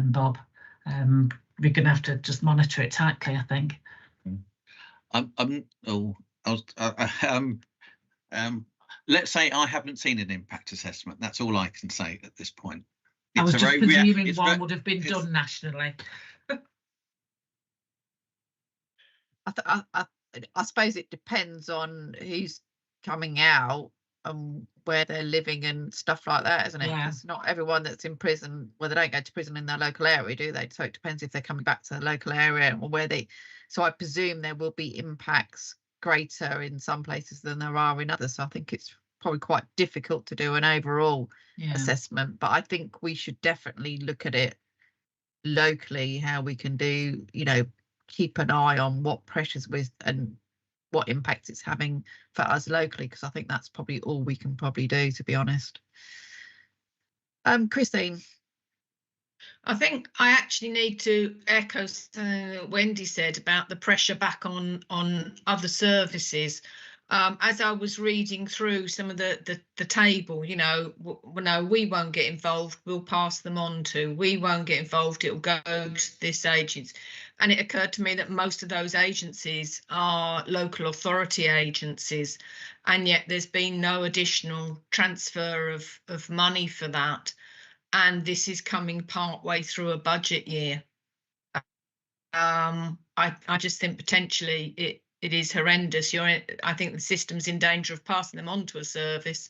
Bob. We're going to have to just monitor it tightly, I think. Let's say I haven't seen an impact assessment. That's all I can say at this point. I was just presuming one would have been done nationally. I suppose it depends on who's coming out and where they're living and stuff like that, isn't it? Yeah. Because not everyone that's in prison, well, they don't go to prison in their local area, do they? So it depends if they're coming back to the local area or where they. So I presume there will be impacts greater in some places than there are in others. So I think it's probably quite difficult to do an overall assessment, but I think we should definitely look at it locally, how we can do, keep an eye on what pressures with and what impact it's having for us locally, because I think that's probably all we can probably do, to be honest. Christine. I think I actually need to echo something that Wendy said about the pressure back on other services. As I was reading through some of the table, no, we won't get involved, we'll pass them on to, we won't get involved, it'll go to this agency. And it occurred to me that most of those agencies are local authority agencies, and yet there's been no additional transfer of money for that. And this is coming part way through a budget year. I just think potentially it is horrendous. I think the system's in danger of passing them on to a service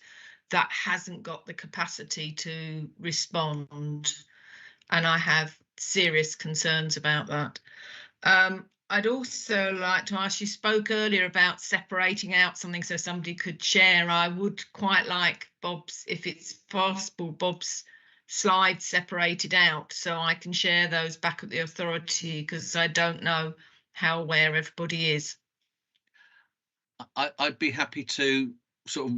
that hasn't got the capacity to respond. And I have serious concerns about that. I'd also like to ask, you spoke earlier about separating out something so somebody could share. I would quite like Bob's, if it's possible, Bob's slides separated out so I can share those back at the authority, because I don't know how aware everybody is. I'd be happy to sort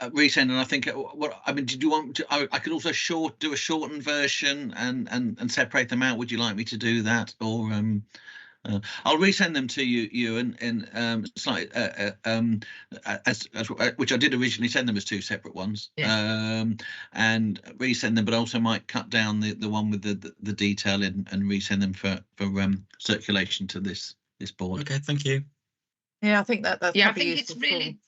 of resend, and I think did you want to, I could also do a shortened version and separate them out. Would you like me to do that, or I'll resend them to you in slightly which I did originally send them as two separate ones, and resend them, but also might cut down the one with the detail in and resend them for circulation to this board. Okay, thank you. Yeah, I think that's I think it's really.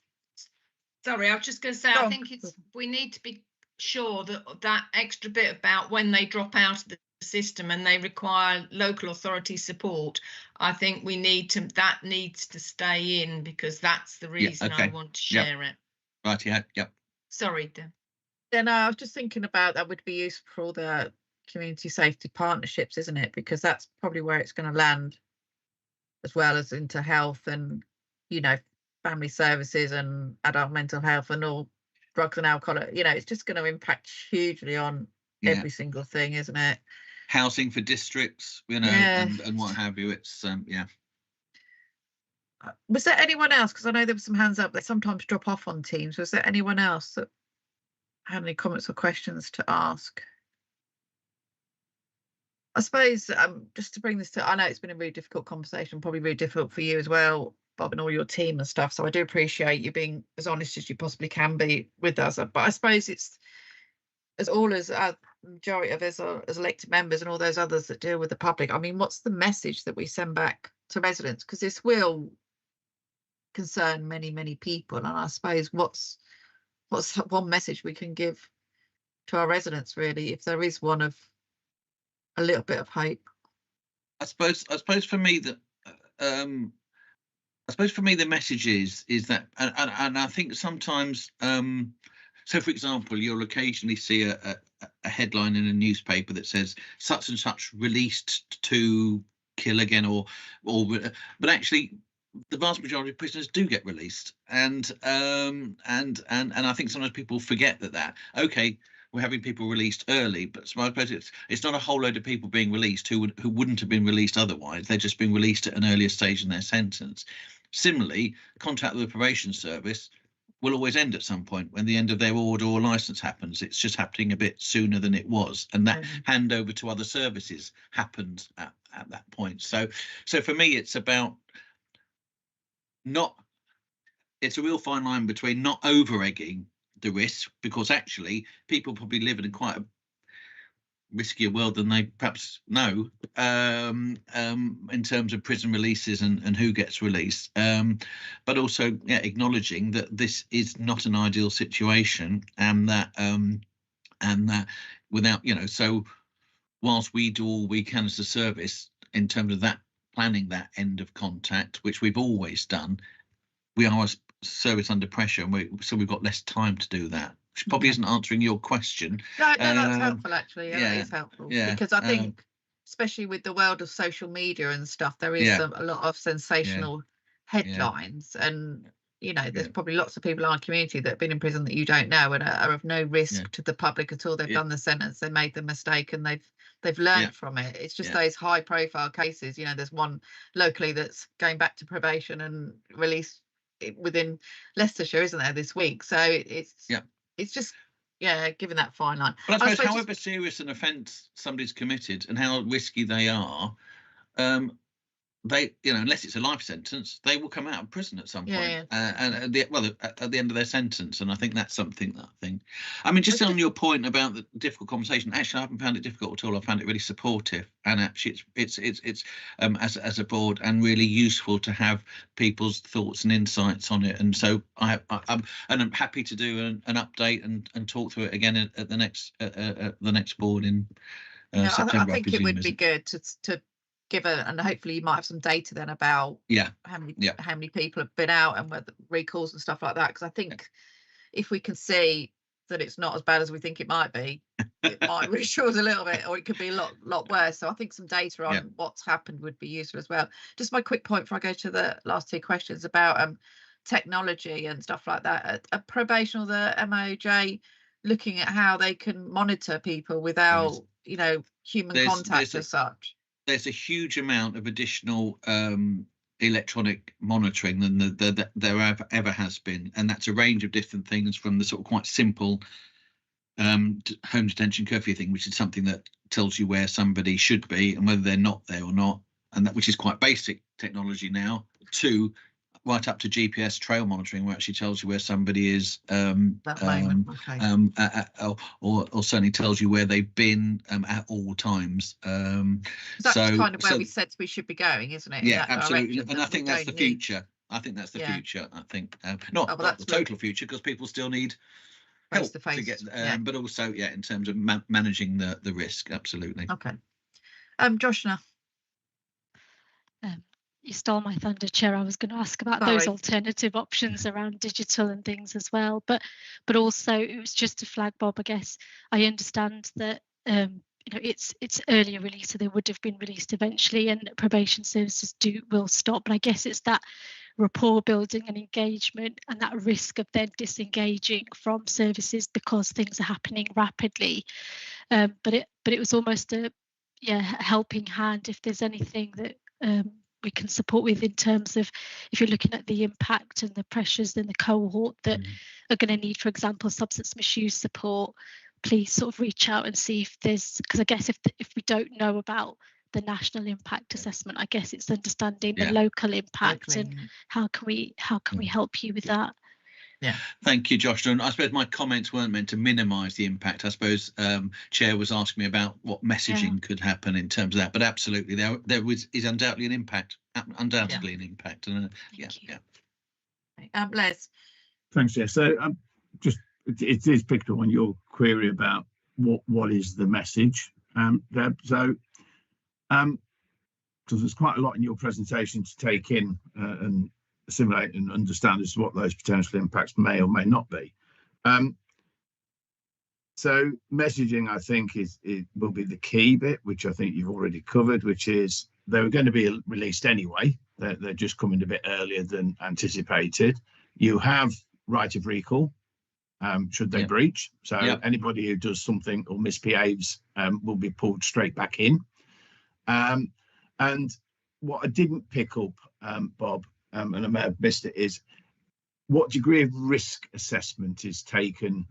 Sorry, I was just going to say, I think we need to be sure that extra bit about when they drop out of the system and they require local authority support. I think that needs to stay in, because that's the reason I want to share it. Right. Yeah. Sorry, Dan. Then I was just thinking about that would be useful for all the community safety partnerships, isn't it? Because that's probably where it's going to land, as well as into health and family services and adult mental health and all drugs and alcohol. It's just going to impact hugely on every single thing, isn't it? Housing for districts, and what have you. It's Was there anyone else? Because I know there were some hands up that sometimes drop off on Teams. Was there anyone else that had any comments or questions to ask? I suppose just to bring this to, I know it's been a really difficult conversation, probably really difficult for you as well, Bob, and all your team and stuff. So I do appreciate you being as honest as you possibly can be with us. But I suppose it's as majority of us as elected members and all those others that deal with the public. I mean, what's the message that we send back to residents? Because this will concern many, many people. And I suppose what's one message we can give to our residents, really, if there is one of a little bit of hope? I suppose for me that I suppose for me the message is that, and I think sometimes, so for example, you'll occasionally see a headline in a newspaper that says such and such released to kill again, or but actually the vast majority of prisoners do get released, and I think sometimes people forget that okay, we're having people released early, but I suppose it's not a whole load of people being released who wouldn't have been released otherwise. They're just being released at an earlier stage in their sentence. Similarly, contact with the probation service will always end at some point when the end of their order or license happens. It's just happening a bit sooner than it was, and that handover to other services happens at that point. So for me, it's about it's a real fine line between not over-egging the risk, because actually people probably live in quite a riskier world than they perhaps know, in terms of prison releases and who gets released, but also acknowledging that this is not an ideal situation, and that without, so whilst we do all we can as a service in terms of that planning that end of contact, which we've always done, we are a service under pressure, and so we've got less time to do that, which probably isn't answering your question. No, that's helpful, actually. Yeah, it is helpful. Yeah, because I think, especially with the world of social media and stuff, there is a lot of sensational headlines, and there's probably lots of people in our community that have been in prison that you don't know and are of no risk to the public at all. They've done the sentence, they made the mistake, and they've learned from it. It's just those high profile cases. There's one locally that's going back to probation and released within Leicestershire, isn't there, this week? So it's just given that fine line. But I suppose however serious an offence somebody's committed and how risky they are, they, unless it's a life sentence, they will come out of prison at some point, and at the end of their sentence. And I think that's something that just on your point about the difficult conversation, actually I haven't found it difficult at all. I found it really supportive, and actually it's as a board, and really useful to have people's thoughts and insights on it. And so I'm happy to do an update and talk through it again at the next board in September. I think it would be good to give and hopefully you might have some data then about how many people have been out and whether recalls and stuff like that, because I think if we can see that it's not as bad as we think it might be, it might reassure us a little bit, or it could be a lot worse. So I think some data on what's happened would be useful as well. Just my quick point before I go to the last two questions about technology and stuff like that. A probation or the MOJ looking at how they can monitor people without human contact as such. There's a huge amount of additional electronic monitoring than there ever has been, and that's a range of different things, from the sort of quite simple home detention curfew thing, which is something that tells you where somebody should be and whether they're not there or not, and that which is quite basic technology now, to right up to GPS trail monitoring, where it actually tells you where somebody is, or certainly tells you where they've been at all times. That's kind of where we said we should be going, isn't it? Yeah, absolutely. And I think that's the future. I think that's the future. I think not the total future, because people still need help to get, but also in terms of managing the risk. Absolutely. Okay. Joshna. You stole my thunder, Chair. I was going to ask about those alternative options around digital and things as well, but also it was just to flag, Bob. I guess I understand that it's earlier release, so they would have been released eventually, and probation services will stop. But I guess it's that rapport building and engagement, and that risk of then disengaging from services because things are happening rapidly. But it was almost a helping hand if there's anything that we can support with, in terms of if you're looking at the impact and the pressures in the cohort that are going to need, for example, substance misuse support. Please sort of reach out and see if there's, because I guess if we don't know about the national impact assessment, I guess it's understanding the local impact and how can we help you with that. Yeah, thank you, Josh. And I suppose my comments weren't meant to minimise the impact. I suppose Chair was asking me about what messaging could happen in terms of that, but absolutely there is undoubtedly an impact. Undoubtedly an impact. And Les. Thanks, Chair. So just it is picked up on your query about what is the message. because there's quite a lot in your presentation to take in and assimilate and understand as to what those potential impacts may or may not be. So messaging, I think, will be the key bit, which I think you've already covered, which is they were going to be released anyway. They're just coming a bit earlier than anticipated. You have right of recall, should they breach. So anybody who does something or misbehaves will be pulled straight back in. And what I didn't pick up, Bob, and I may have missed it, is what degree of risk assessment is taken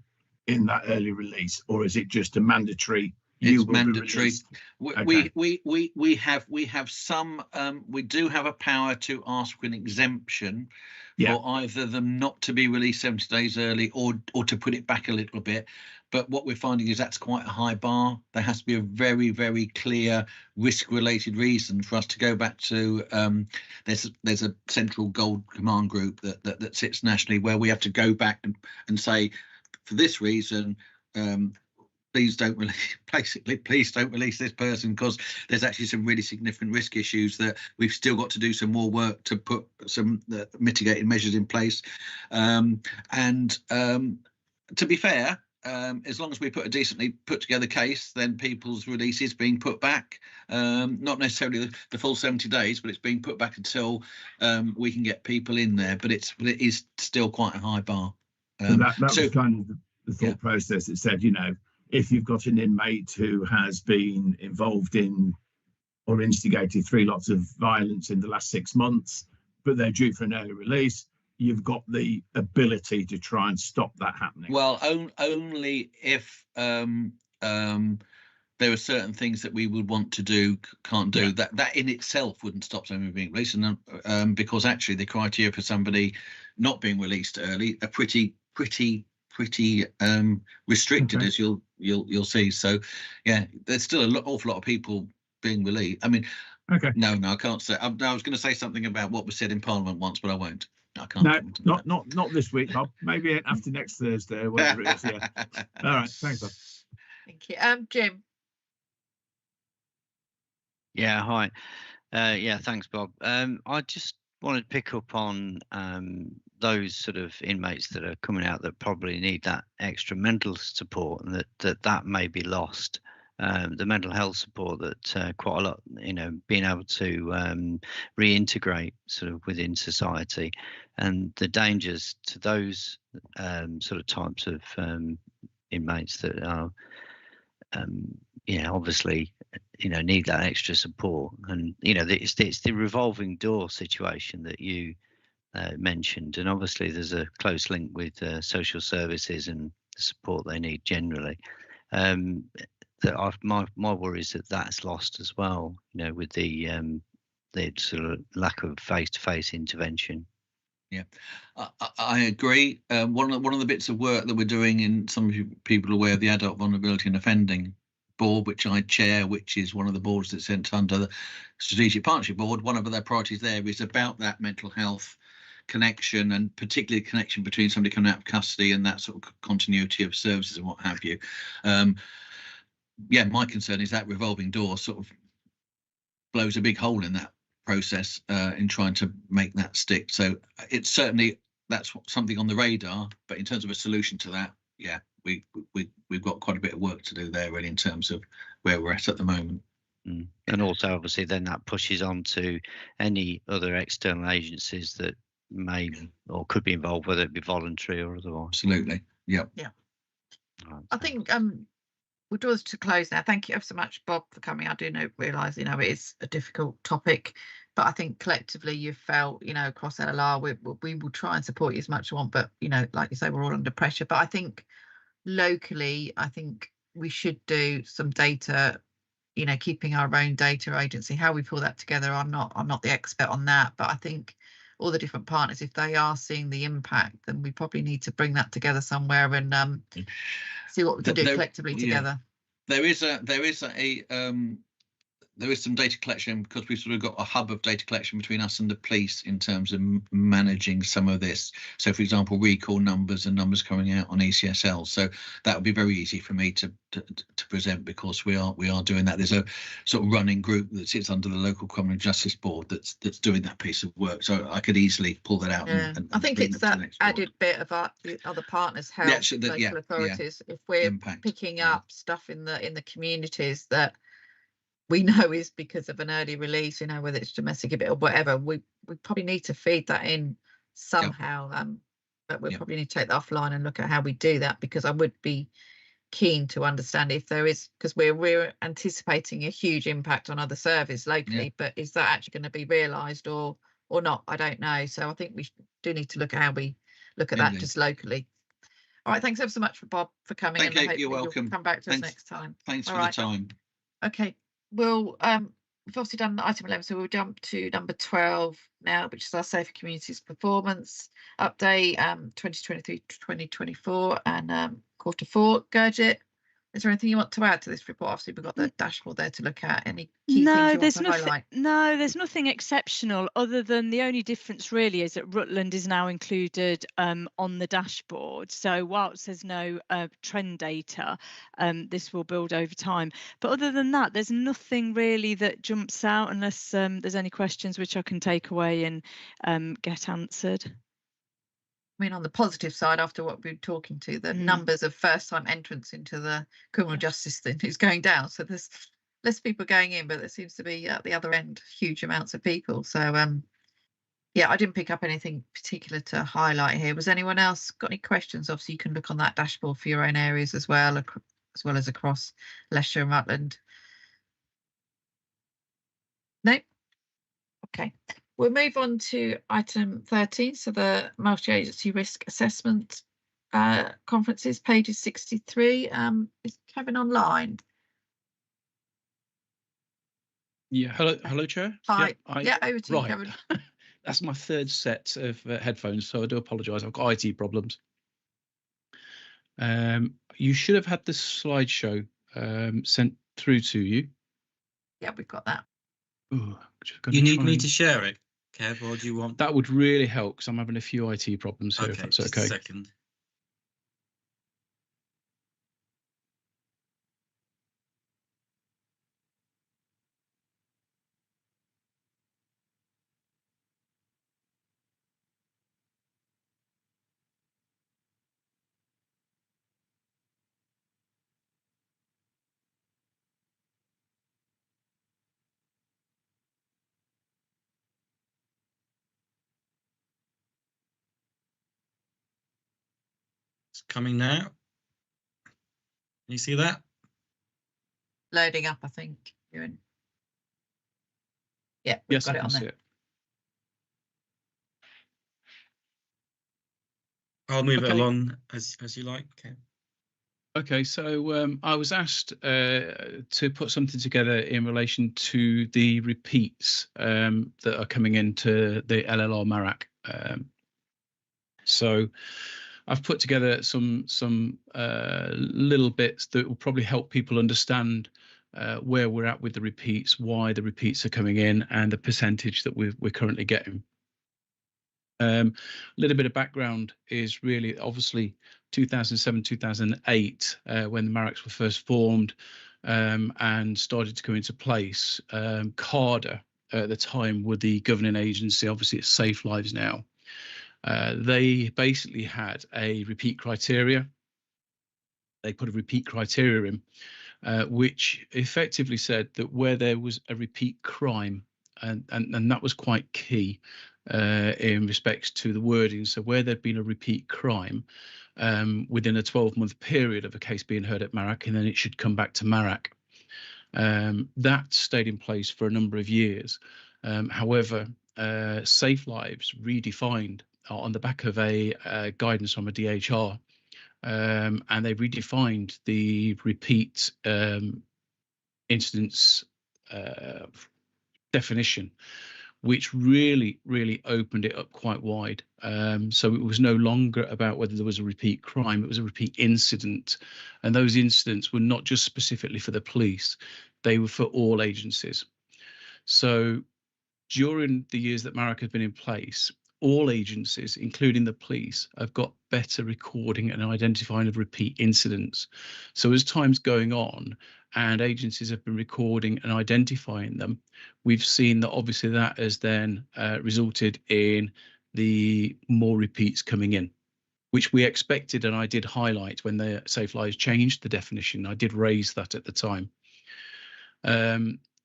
in that early release, or is it just a mandatory? It's mandatory. We have some. We do have a power to ask for an exemption for either them not to be released 70 days early or to put it back a little bit. But what we're finding is that's quite a high bar. There has to be a very, very clear risk-related reason for us to go back to. There's a central gold command group that sits nationally where we have to go back and say, for this reason, please don't release. Basically, please don't release this person because there's actually some really significant risk issues that we've still got to do some more work to put some mitigating measures in place. To be fair, as long as we put a decently put together case, then people's release is being put back, not necessarily the full 70 days, but it's being put back until we can get people in there. But it is still quite a high bar. That was kind of the thought process that said, you know, if you've got an inmate who has been involved in or instigated 3 lots of violence in the last 6 months, but they're due for an early release, you've got the ability to try and stop that happening. Well, only if there are certain things that we would want to do, can't do. That in itself wouldn't stop somebody being released, and because actually the criteria for somebody not being released early are pretty restricted, as you'll see. So yeah, there's still an awful lot of people being released. I mean, no, I can't say. I was going to say something about what was said in Parliament once, but I won't. I can't. No, not this week, Bob. Maybe after next Thursday or whatever it is. Yeah. All right. Thanks, Bob. Thank you. Jim. Yeah. Hi. Yeah. Thanks, Bob. I just wanted to pick up on those sort of inmates that are coming out that probably need that extra mental support, and that may be lost. The mental health support that quite a lot, you know, being able to reintegrate sort of within society, and the dangers to those sort of types of inmates that are, obviously, you know, need that extra support. And you know, it's the revolving door situation that you mentioned, and obviously there's a close link with social services and the support they need generally. That my worry is that that's lost as well, you know, with the sort of lack of face-to-face intervention. Yeah, I agree. One of the bits of work that we're doing, in some people are aware of the Adult Vulnerability and Offending Board, which I chair, which is one of the boards that's sent under the Strategic Partnership Board. One of their priorities there is about that mental health connection, and particularly connection between somebody coming out of custody and that sort of continuity of services and what have you. Yeah, my concern is that revolving door sort of blows a big hole in that process in trying to make that stick. So it's certainly, that's something on the radar, but in terms of a solution to that, yeah, we've got quite a bit of work to do there really in terms of where we're at the moment. And also obviously then that pushes on to any other external agencies that may or could be involved, whether it be voluntary or otherwise. Absolutely. Yeah. Right. I think we'll draw this to close now. Thank you ever so much, Bob, for coming. I do realise, you know, it is a difficult topic, but I think collectively you've felt, you know, across LLR, we will try and support you as much as we want, but, you know, like you say, we're all under pressure. But I think locally, I think we should do some data, you know, keeping our own data agency. How we pull that together, I'm not the expert on that, but I think all the different partners, if they are seeing the impact, then we probably need to bring that together somewhere and see what we can do collectively together. There is there is some data collection because we've sort of got a hub of data collection between us and the police in terms of managing some of this. So, for example, recall numbers and numbers coming out on ECSL. So that would be very easy for me to present because we are doing that. There's a sort of running group that sits under the local criminal justice board that's doing that piece of work. So I could easily pull that out. Yeah. And I think it's that added bit of the other partners help, local authorities. If we're picking up stuff in the communities that we know is because of an early release, whether it's domestic abuse or whatever, we probably need to feed that in somehow. But we'll probably need to take that offline and look at how we do that, because I would be keen to understand if there is, because we're anticipating a huge impact on other services locally, but is that actually going to be realised or not? I don't know. So I think we do need to look at how we look at that just locally. All right, thanks ever so much for Bob for coming. Thank you. You're welcome. Come back to us next time. Thanks for the time. Okay. We'll we've obviously done item 11, so we'll jump to number 12 now, which is our Safer Communities Performance Update 2023-2024 and quarter 4. Gurjit, is there anything you want to add to this report? Obviously, we've got the dashboard there to look at. Any key things you want to highlight? No, there's nothing exceptional other than the only difference really is that Rutland is now included on the dashboard. So whilst there's no trend data, this will build over time. But other than that, there's nothing really that jumps out unless there's any questions which I can take away and get answered. I mean, on the positive side, after what we've been talking to, the numbers of first-time entrants into the criminal justice thing is going down. So there's less people going in, but there seems to be at the other end huge amounts of people. So yeah, I didn't pick up anything particular to highlight here. Was anyone else got any questions? Obviously, you can look on that dashboard for your own areas as well as across Leicestershire and Rutland. No? Okay. We'll move on to item 13, so the multi-agency risk assessment conferences, pages 63. Is Kevin online? Yeah, hello, Chair. Hi. Yeah, over to you, Kevin. That's my third set of headphones, so I do apologise. I've got IT problems. You should have had the slideshow sent through to you. Yeah, we've got that. Ooh, you need me to share it, Kev, or do you want? That would really help because I'm having a few IT problems here. Okay, if that's just okay. A second. Coming now. Can you see that? Loading up, I think. You're in. Yeah, we've got it on there. I'll move it along as you like. Okay. Okay, so I was asked to put something together in relation to the repeats that are coming into the LLR Marac. So I've put together some little bits that will probably help people understand where we're at with the repeats, why the repeats are coming in, and the percentage that we're currently getting. A little bit of background is really obviously 2007, 2008, when the Maracs were first formed and started to come into place. CARDA at the time were the governing agency. Obviously, it's Safe Lives now. They basically had a repeat criteria. They put a repeat criteria in, which effectively said that where there was a repeat crime, and that was quite key in respects to the wording. So where there'd been a repeat crime within a 12-month period of a case being heard at Marac, and then it should come back to Marac. That stayed in place for a number of years. However, Safe Lives redefined on the back of a guidance from a DHR, and they redefined the repeat incidents definition, which really opened it up quite wide. So it was no longer about whether there was a repeat crime, it was a repeat incident. And those incidents were not just specifically for the police, they were for all agencies. So during the years that MARAC has been in place, all agencies, including the police, have got better recording and identifying of repeat incidents. So as time's going on and agencies have been recording and identifying them, we've seen that obviously that has then resulted in the more repeats coming in, which we expected, and I did highlight when the Safe Lives changed the definition. I did raise that at the time.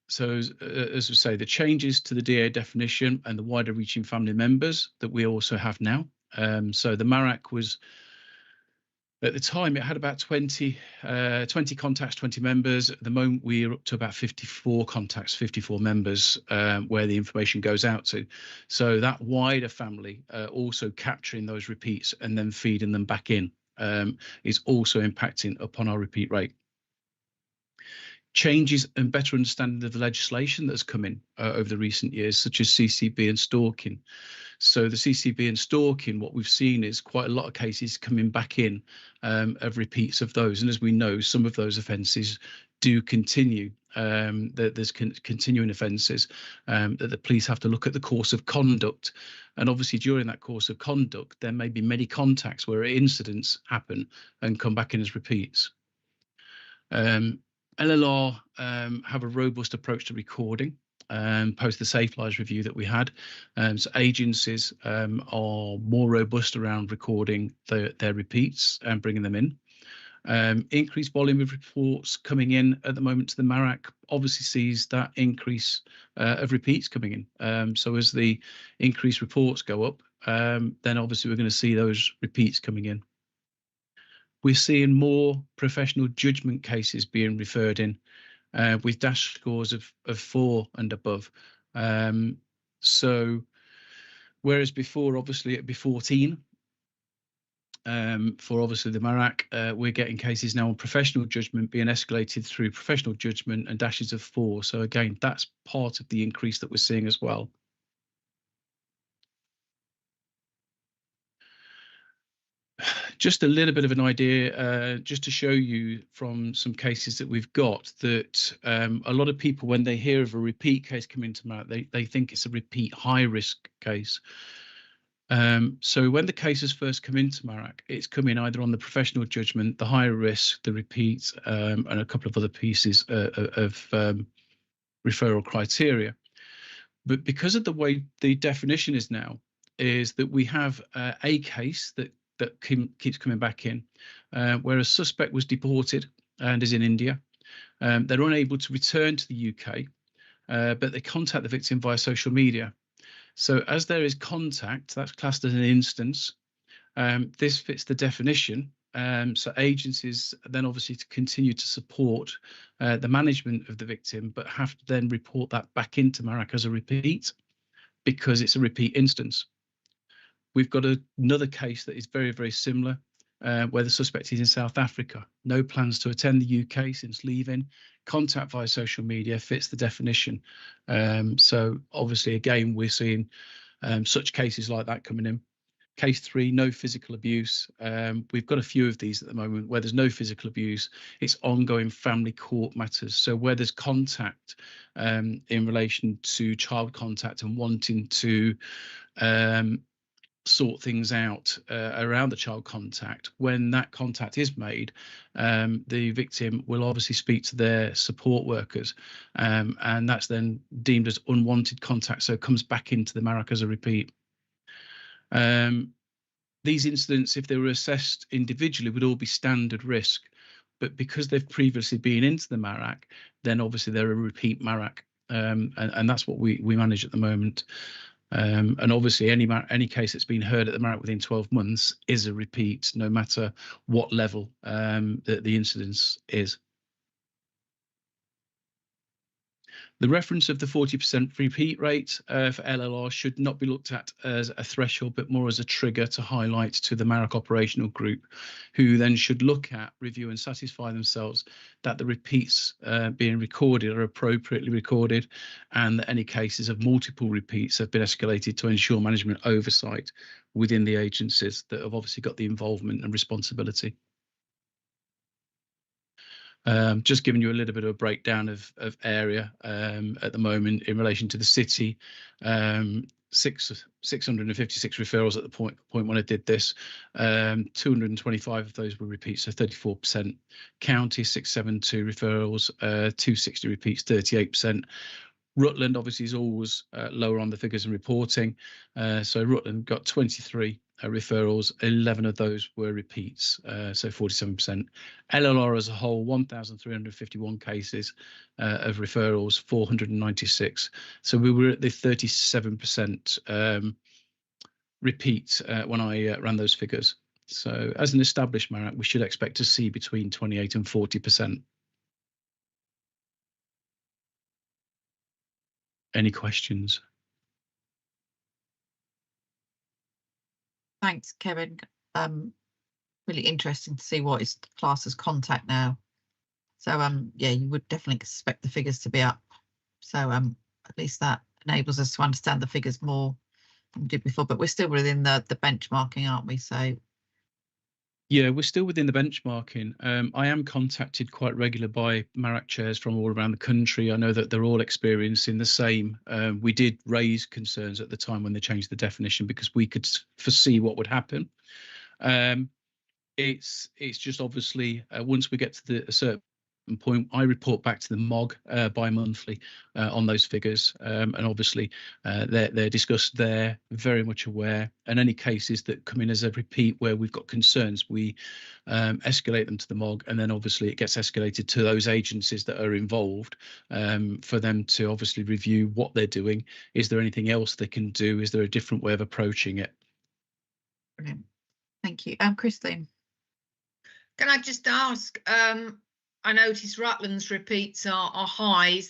So as we say, the changes to the DA definition and the wider reaching family members that we also have now. So the MARAC was, at the time, it had about 20 contacts, 20 members. At the moment, we're up to about 54 contacts, 54 members, where the information goes out to. So that wider family, also capturing those repeats and then feeding them back in, is also impacting upon our repeat rate. Changes and better understanding of the legislation that's come in over the recent years, such as CCB and stalking. So the CCB and stalking, what we've seen is quite a lot of cases coming back in of repeats of those. And as we know, some of those offences do continue. There's continuing offences that the police have to look at the course of conduct. And obviously during that course of conduct, there may be many contacts where incidents happen and come back in as repeats. LLR have a robust approach to recording post the Safe Lives review that we had. So agencies are more robust around recording their repeats and bringing them in. Increased volume of reports coming in at the moment to the MARAC obviously sees that increase of repeats coming in. So as the increased reports go up, then obviously we're going to see those repeats coming in. We're seeing more professional judgment cases being referred in with dash scores of 4 and above. So whereas before, obviously, it'd be 14 for obviously the MARAC, we're getting cases now on professional judgment being escalated through professional judgment and dashes of 4. So again, that's part of the increase that we're seeing as well. Just a little bit of an idea, just to show you from some cases that we've got, that a lot of people, when they hear of a repeat case coming to MARAC, they think it's a repeat high-risk case. So when the cases first come into MARAC, it's coming either on the professional judgment, the higher risk, the repeats, and a couple of other pieces of referral criteria. But because of the way the definition is now, is that we have a case that keeps coming back in, where a suspect was deported and is in India. They're unable to return to the UK, but they contact the victim via social media. So as there is contact, that's classed as an instance. This fits the definition. So agencies then obviously to continue to support the management of the victim, but have to then report that back into MARAC as a repeat, because it's a repeat instance. We've got another case that is very, very similar, where the suspect is in South Africa. No plans to attend the UK since leaving. Contact via social media fits the definition. So obviously, again, we're seeing such cases like that coming in. Case 3, no physical abuse. We've got a few of these at the moment where there's no physical abuse. It's ongoing family court matters. So where there's contact in relation to child contact and wanting to sort things out around the child contact, when that contact is made, the victim will obviously speak to their support workers, and that's then deemed as unwanted contact, so it comes back into the MARAC as a repeat. These incidents, if they were assessed individually, would all be standard risk, but because they've previously been into the MARAC, then obviously they're a repeat MARAC, and that's what we manage at the moment. And obviously any case that's been heard at the MARAC within 12 months is a repeat, no matter what level the incidence is. The reference of the 40% repeat rate for LLR should not be looked at as a threshold, but more as a trigger to highlight to the MARAC operational group, who then should look at, review and satisfy themselves that the repeats being recorded are appropriately recorded, and that any cases of multiple repeats have been escalated to ensure management oversight within the agencies that have obviously got the involvement and responsibility. Just giving you a little bit of a breakdown of area at the moment in relation to the city. 656 referrals at the point when I did this. 225 of those were repeats, so 34%. County 672 referrals, 260 repeats, 38%. Rutland obviously is always lower on the figures and reporting. So Rutland got 23 referrals, 11 of those were repeats, so 47%. LLR as a whole, 1,351 cases of referrals, 496. So we were at the 37% repeat when I ran those figures. So as an established MARAC, we should expect to see between 28 and 40%. Any questions? Thanks, Kevin. Really interesting to see what is classed as contact now. So yeah, you would definitely expect the figures to be up. So at least that enables us to understand the figures more than we did before. But we're still within the benchmarking, aren't we? So yeah, we're still within the benchmarking. I am contacted quite regularly by MARAC chairs from all around the country. I know that they're all experiencing the same. We did raise concerns at the time when they changed the definition because we could foresee what would happen. It's just obviously once we get to a certain point, I report back to the MOG bi-monthly on those figures, and obviously they're discussed there, very much aware, and any cases that come in as a repeat where we've got concerns, we escalate them to the MOG, and then obviously it gets escalated to those agencies that are involved for them to obviously review what they're doing. Is there anything else they can do? Is there a different way of approaching it? brilliant. Thank you. Christine. Can I just ask, I noticed Rutland's repeats are high.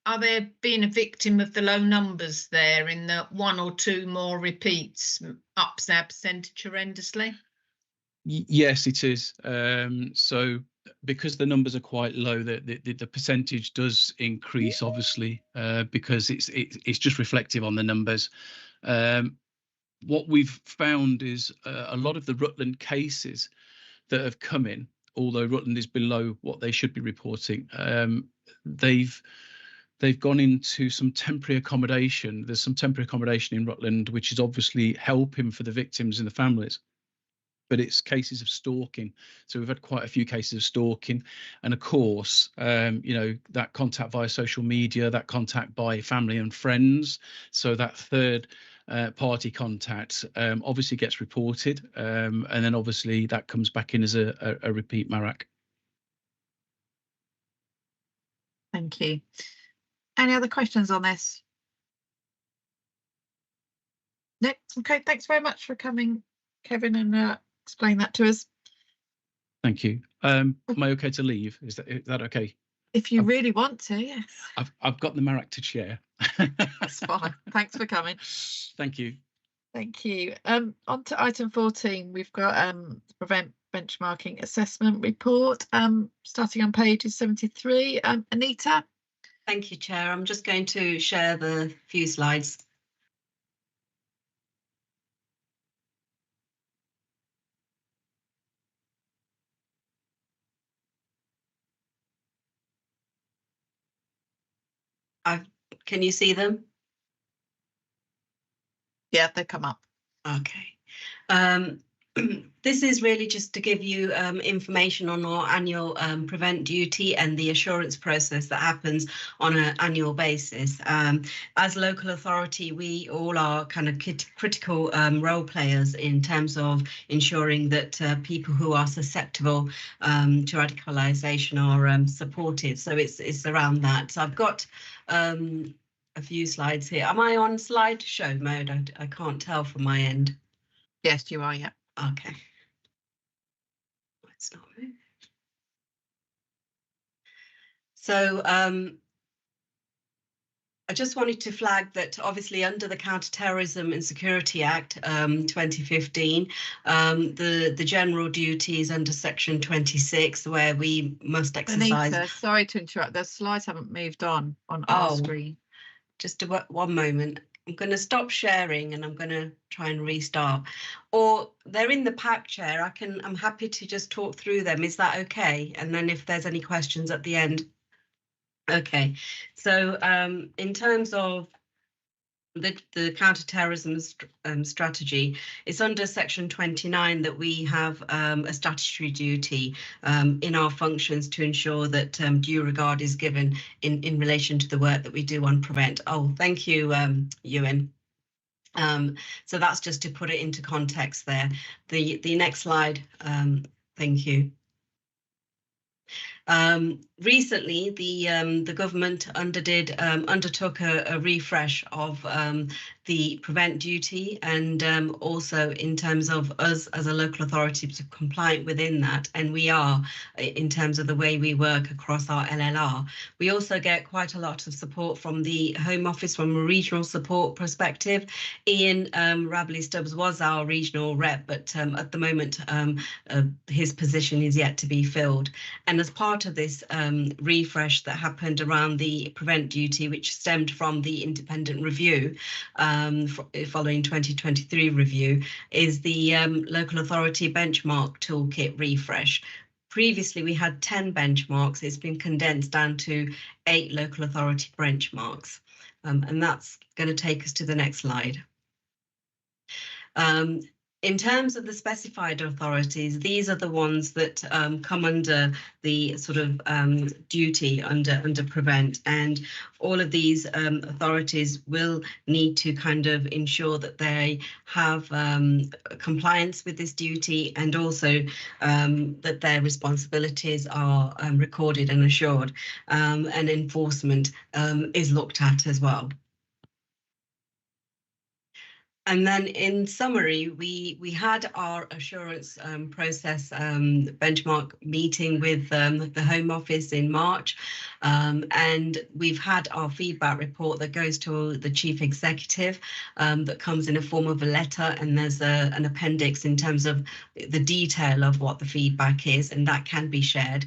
Are they being a victim of the low numbers there in the one or two more repeats ups their percentage horrendously? Yes, it is. So because the numbers are quite low, the percentage does increase, obviously, because it's just reflective on the numbers. What we've found is a lot of the Rutland cases that have come in, although Rutland is below what they should be reporting, they've gone into some temporary accommodation. There's some temporary accommodation in Rutland, which is obviously helping for the victims and the families. But it's cases of stalking. So we've had quite a few cases of stalking. And of course, you know, that contact via social media, that contact by family and friends. So that third party contact obviously gets reported, and then obviously that comes back in as a repeat MARAC. Thank you. Any other questions on this? No. Okay, thanks very much for coming, Kevin, and explain that to us. Thank you. Am I okay to leave? Is that okay? If you really want to, yes. I've got the MARAC to chair. That's fine. Thanks for coming. Thank you. Thank you. On to item 14, we've got the Prevent Benchmarking Assessment Report, starting on page 73. Anita. Thank you, Chair. I'm just going to share the few slides. Can you see them? Yeah, they come up. Okay. This is really just to give you information on our annual prevent duty and the assurance process that happens on an annual basis. As local authority, we all are kind of critical role players in terms of ensuring that people who are susceptible to radicalisation are supported. So it's around that. So I've got a few slides here. Am I on slideshow mode? I can't tell from my end. Yes, you are, yeah. Okay. Let's not move. So just wanted to flag that obviously under the Counter-Terrorism and Security Act 2015, the general duties under section 26, where we must exercise. Anita, sorry to interrupt. The slides haven't moved on our screen. Just one moment. I'm going to stop sharing and I'm going to try and restart. Or they're in the pack, Chair. I'm happy to just talk through them. Is that okay? And then if there's any questions at the end. Okay, so in terms of the counter-terrorism strategy, it's under section 29 that we have a statutory duty in our functions to ensure that due regard is given in relation to the work that we do on prevent. Oh, thank you, Ewan. So that's just to put it into context there. The next slide, thank you. Recently, the government undertook a refresh of the prevent duty, and also in terms of us as a local authority to compliant within that, and we are in terms of the way we work across our LLR. We also get quite a lot of support from the Home Office from a regional support perspective. Ian Rabley-Stubbs was our regional rep, but at the moment his position is yet to be filled. And as part of this refresh that happened around the prevent duty, which stemmed from the independent review following 2023 review, is the local authority benchmark toolkit refresh. Previously, we had 10 benchmarks. It's been condensed down to 8 local authority benchmarks. And that's going to take us to the next slide. In terms of the specified authorities, these are the ones that come under the sort of duty under prevent, and all of these authorities will need to kind of ensure that they have compliance with this duty, and also that their responsibilities are recorded and assured, and enforcement is looked at as well. And then in summary, we had our assurance process benchmark meeting with the Home Office in March, and we've had our feedback report that goes to the Chief Executive that comes in a form of a letter, and there's an appendix in terms of the detail of what the feedback is, and that can be shared,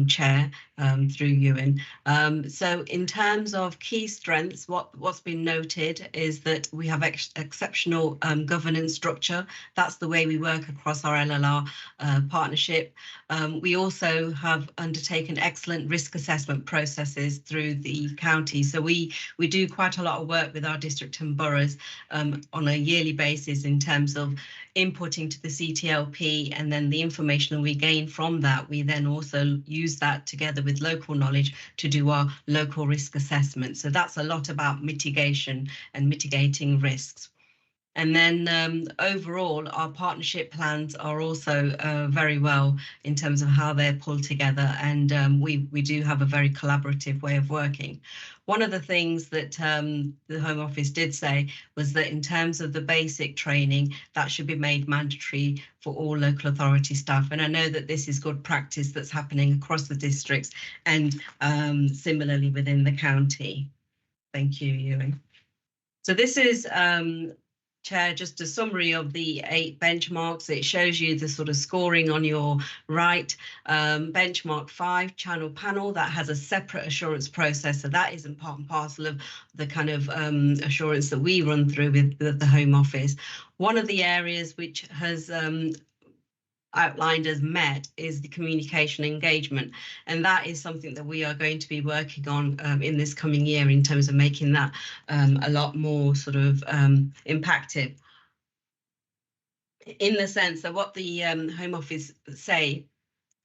Chair, through Ewan. So in terms of key strengths, what's been noted is that we have exceptional governance structure. That's the way we work across our LLR partnership. We also have undertaken excellent risk assessment processes through the county. So we do quite a lot of work with our district and boroughs on a yearly basis in terms of inputting to the CTLP, and then the information we gain from that, we then also use that together with local knowledge to do our local risk assessment. So that's a lot about mitigation and mitigating risks. And then overall, our partnership plans are also very well in terms of how they're pulled together, and we do have a very collaborative way of working. One of the things that the Home Office did say was that in terms of the basic training, that should be made mandatory for all local authority staff. And I know that this is good practice that's happening across the districts and similarly within the county. Thank you, Ewan. So this is Chair, just a summary of the 8 benchmarks. It shows you the sort of scoring on your right. Benchmark 5, channel panel, that has a separate assurance process. So that isn't part and parcel of the kind of assurance that we run through with the Home Office. One of the areas which has outlined as met is the communication engagement, and that is something that we are going to be working on in this coming year in terms of making that a lot more sort of impactful, in the sense that what the Home Office say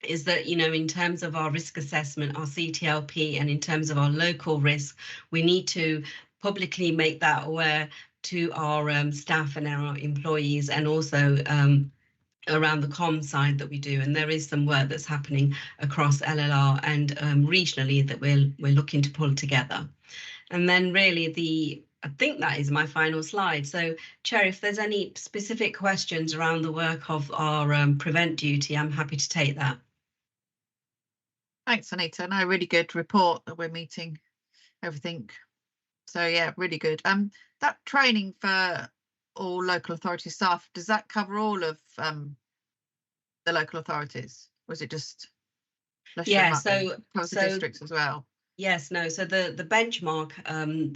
is that, you know, in terms of our risk assessment, our CTLP, and in terms of our local risk, we need to publicly make that aware to our staff and our employees, and also around the comm side that we do. And there is some work that's happening across LLR and regionally that we're looking to pull together. And then really I think that is my final slide. So Chair, if there's any specific questions around the work of our prevent duty, I'm happy to take that. Thanks, Anita. No, really good report that we're meeting everything So yeah, really good. That training for all local authority staff, does that cover all of the local authorities, or is it just Yeah, so covers the districts as well? Yes, no. So the benchmark,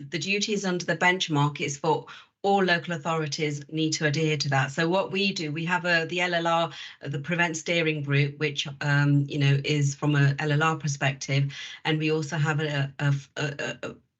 the duties under the benchmark is for all local authorities need to adhere to that. So what we do, we have the LLR, the Prevent Steering Group, which is from a LLR perspective, and we also have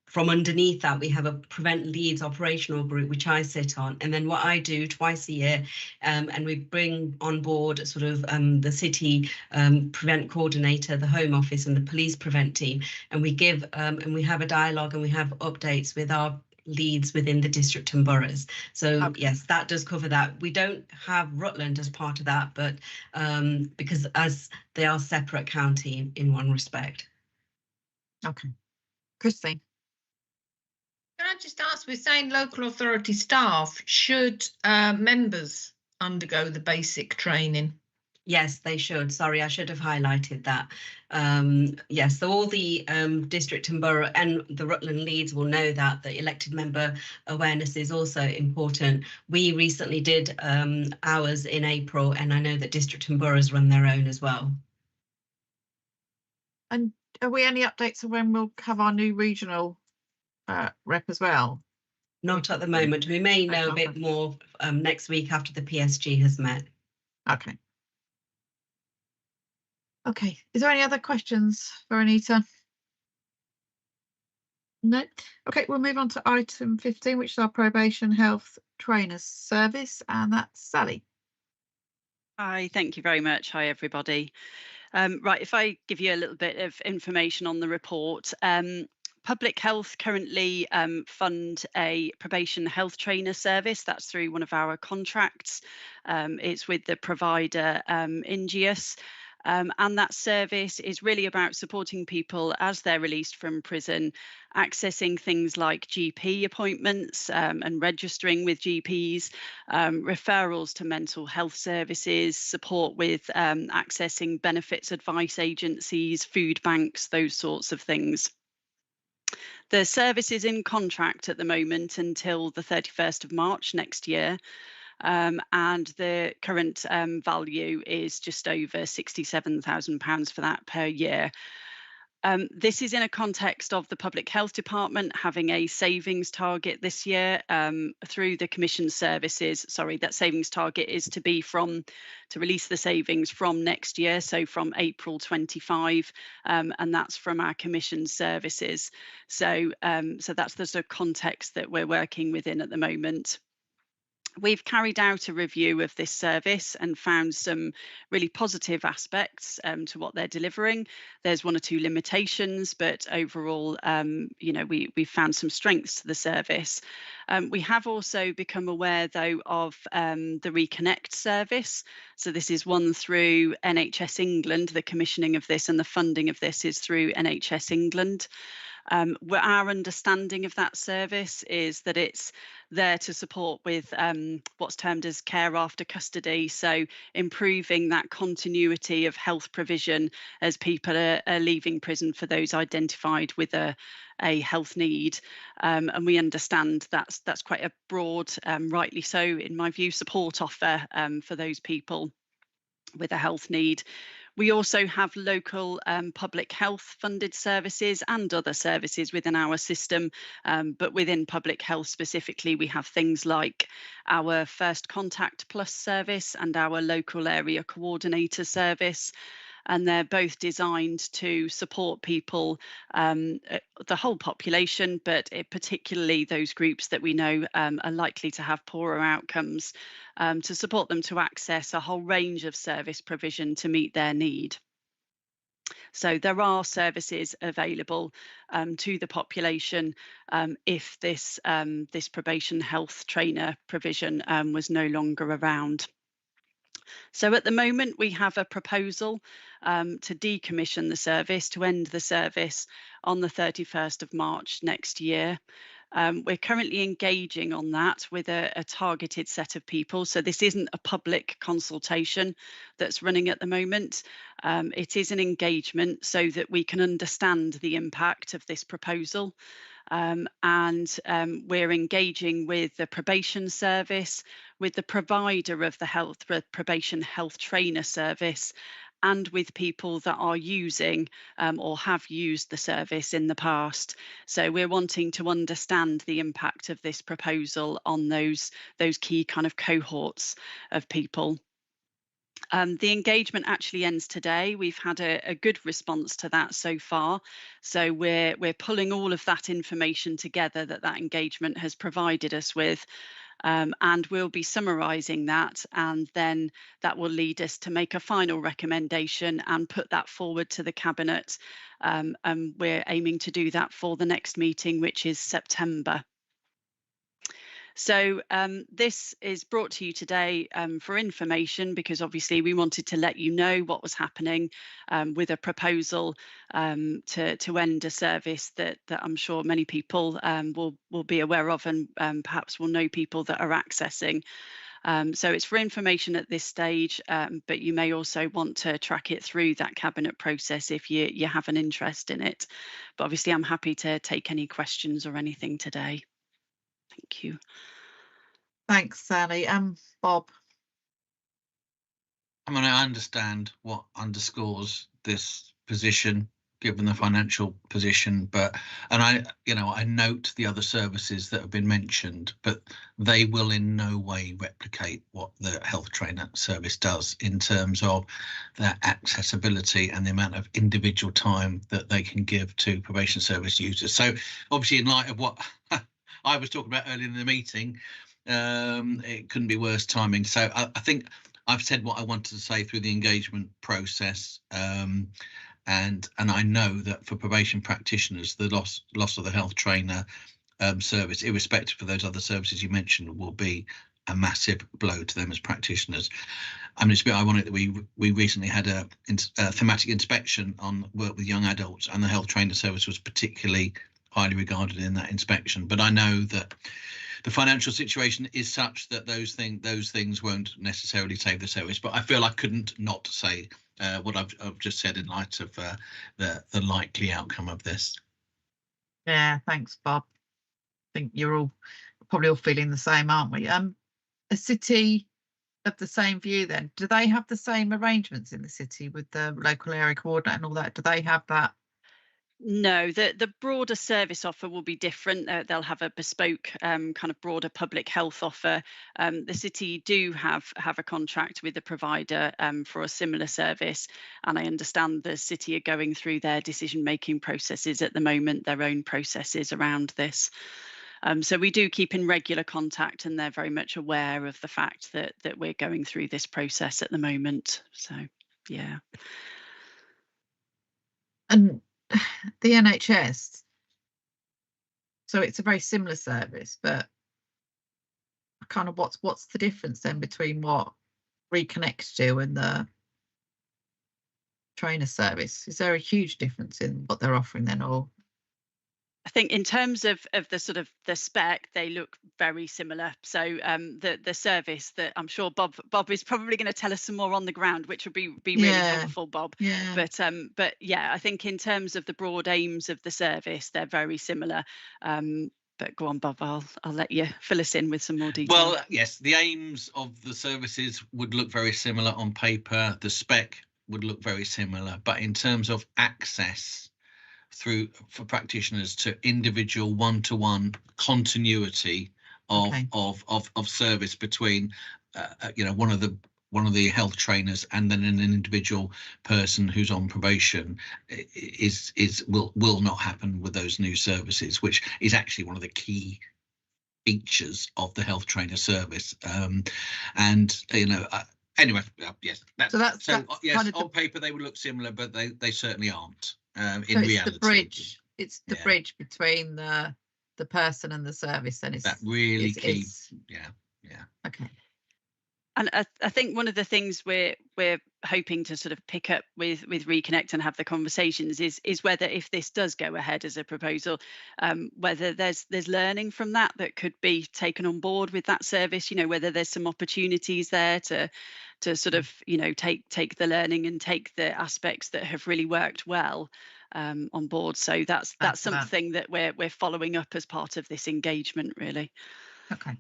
from underneath that, we have a Prevent Leeds operational group, which I sit on. And then what I do twice a year, and we bring on board sort of the city Prevent coordinator, the Home Office and the police Prevent team. And we give and we have a dialogue and we have updates with our leads within the district and boroughs. So okay. Yes, that does cover that. We don't have Rutland as part of that, but because as they are separate county in one respect. Okay. Christine. Can I just ask, we're saying local authority staff, should members undergo the basic training? Yes, they should. Sorry, I should have highlighted that. Yes, so all the district and borough and the Rutland Leeds will know that the elected member awareness is also important. We recently did ours in April, and I know that district and boroughs run their own as well. And are we any updates on when we'll have our new regional rep as well? Not at the moment. We may know a bit more next week after the PSG has met. Okay. Okay, is there any other questions for Anita? No. Okay, we'll move on to item 15, which is our probation health trainers service, and that's Sally. Hi, thank you very much. Hi, everybody. Right, if I give you a little bit of information on the report. Public Health currently fund a probation health trainer service. That's through one of our contracts. It's with the provider Ingeus. And that service is really about supporting people as they're released from prison, accessing things like GP appointments and registering with GPs, referrals to mental health services, support with accessing benefits advice agencies, food banks, those sorts of things. The service is in contract at the moment until the 31st of March next year. And the current value is just over £67,000 for that per year. This is in a context of the Public Health Department having a savings target this year through the Commission services. Sorry, that savings target is to release the savings from next year, so from April 25, and that's from our Commission services. So that's the sort of context that we're working within at the moment. We've carried out a review of this service and found some really positive aspects to what they're delivering. There's one or two limitations, but overall, we found some strengths to the service. We have also become aware, though, of the Reconnect service. So this is one through NHS England. The commissioning of this and the funding of this is through NHS England. Our understanding of that service is that it's there to support with what's termed as care after custody, so improving that continuity of health provision as people are leaving prison for those identified with a health need. And we understand that's quite a broad, rightly so in my view, support offer for those people with a health need. We also have local public health funded services and other services within our system, but within public health specifically, we have things like our First Contact Plus service and our local area coordinator service. And they're both designed to support people, the whole population, but particularly those groups that we know are likely to have poorer outcomes, to support them to access a whole range of service provision to meet their need. So there are services available to the population if this probation health trainer provision was no longer around. So at the moment, we have a proposal to decommission the service, to end the service on the 31st of March next year. We're currently engaging on that with a targeted set of people. So this isn't a public consultation that's running at the moment. It is an engagement so that we can understand the impact of this proposal. and we're engaging with the probation service, with the provider of the probation health trainer service, and with people that are using or have used the service in the past. So we're wanting to understand the impact of this proposal on those key kind of cohorts of people. The engagement actually ends today. We've had a good response to that so far. So we're pulling all of that information together that engagement has provided us with. And we'll be summarising that, and then that will lead us to make a final recommendation and put that forward to the Cabinet. And we're aiming to do that for the next meeting, which is September. So this is brought to you today for information, because obviously we wanted to let you know what was happening with a proposal to end a service that I'm sure many people will be aware of, and perhaps will know people that are accessing. So it's for information at this stage, but you may also want to track it through that Cabinet process if you have an interest in it. But obviously I'm happy to take any questions or anything today. Thank you. Thanks, Sally. Bob. I mean, I understand what underscores this position, given the financial position, and I note the other services that have been mentioned, but they will in no way replicate what the health trainer service does in terms of their accessibility and the amount of individual time that they can give to probation service users. So obviously, in light of what I was talking about earlier in the meeting, it couldn't be worse timing. So I think I've said what I wanted to say through the engagement process, and I know that for probation practitioners, the loss of the health trainer service, irrespective of those other services you mentioned, will be a massive blow to them as practitioners. I mean, it's a bit ironic that we recently had a thematic inspection on work with young adults, and the health trainer service was particularly highly regarded in that inspection. But I know that the financial situation is such that those things won't necessarily save the service. But I feel I couldn't not say what I've just said in light of the likely outcome of this. Yeah, thanks, Bob. I think you're all probably all feeling the same, aren't we? A city of the same view then, do they have the same arrangements in the city with the local area coordinator and all that? Do they have that? No, the broader service offer will be different. They'll have a bespoke kind of broader public health offer. The city do have a contract with the provider for a similar service, and I understand the city are going through their decision-making processes at the moment, their own processes around this. So we do keep in regular contact, and they're very much aware of the fact that we're going through this process at the moment. So, yeah. And the NHS, so it's a very similar service, but kind of what's the difference then between what Reconnect do and the trainer service? Is there a huge difference in what they're offering then, or? I think in terms of the sort of the spec, they look very similar. So the service that I'm sure Bob is probably going to tell us some more on the ground, which would be really helpful, Bob. Yeah. But yeah, I think in terms of the broad aims of the service, they're very similar. But go on, Bob, I'll let you fill us in with some more detail. Well, yes, the aims of the services would look very similar on paper. The spec would look very similar, but in terms of access for practitioners to individual one-to-one continuity of service between one of the health trainers and then an individual person who's on probation will not happen with those new services, which is actually one of the key features of the health trainer service. Anyway, yes. That's yes, kind of on paper they would look similar, but they certainly aren't. In reality, it's the bridge between the person and the service. Then that really key. Yeah. Okay. And I think one of the things we're hoping to sort of pick up with Reconnect and have the conversations is whether, if this does go ahead as a proposal, whether there's learning from that could be taken on board with that service. Whether there's some opportunities there to sort of take the learning and take the aspects that have really worked well, on board. So that's something that we're following up as part of this engagement, really. Okay.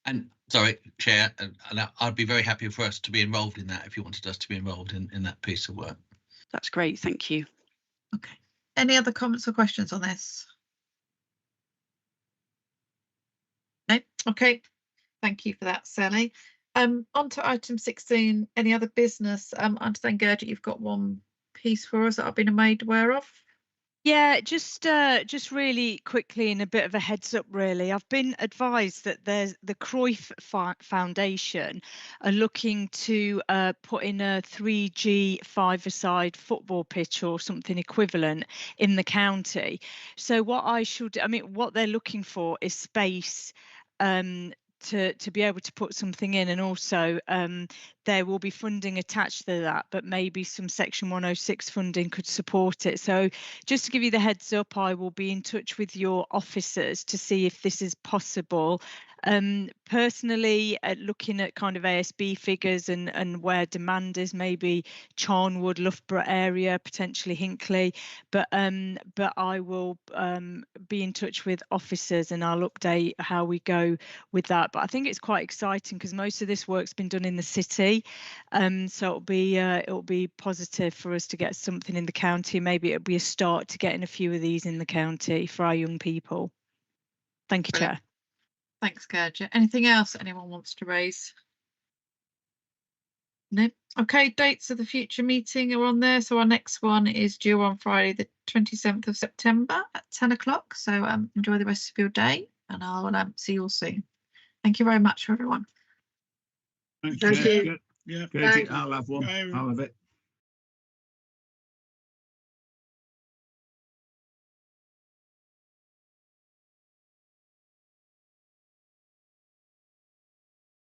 And sorry, Chair, and I'd be very happy for us to be involved in that if you wanted us to be involved in that piece of work. That's great, thank you. Okay. Any other comments or questions on this? No? Okay. Thank you for that, Sally. On to item 16, any other business? I understand, Gerda, you've got one piece for us that I've been made aware of. Yeah, just really quickly, in a bit of a heads up, really. I've been advised that there's the Cruyff Foundation are looking to put in a 3G five-a-side football pitch or something equivalent in the county. So what they're looking for is space to be able to put something in, and also there will be funding attached to that, but maybe some Section 106 funding could support it. So just to give you the heads up, I will be in touch with your officers to see if this is possible. Personally, looking at kind of ASB figures and where demand is, maybe Charnwood, Loughborough area, potentially Hinckley, but I will be in touch with officers and I'll update how we go with that. But I think it's quite exciting because most of this work's been done in the city, so it'll be positive for us to get something in the county. Maybe it'll be a start to getting a few of these in the county for our young people. Thank you, Chair. Thanks, Gerda. Anything else anyone wants to raise? No. Okay, dates of the future meeting are on there. So our next one is due on Friday, the 27th of September at 10 o'clock. So enjoy the rest of your day and I'll see you all soon. Thank you very much, everyone. Thank you. you. Yeah. I'll have one. I'll have it.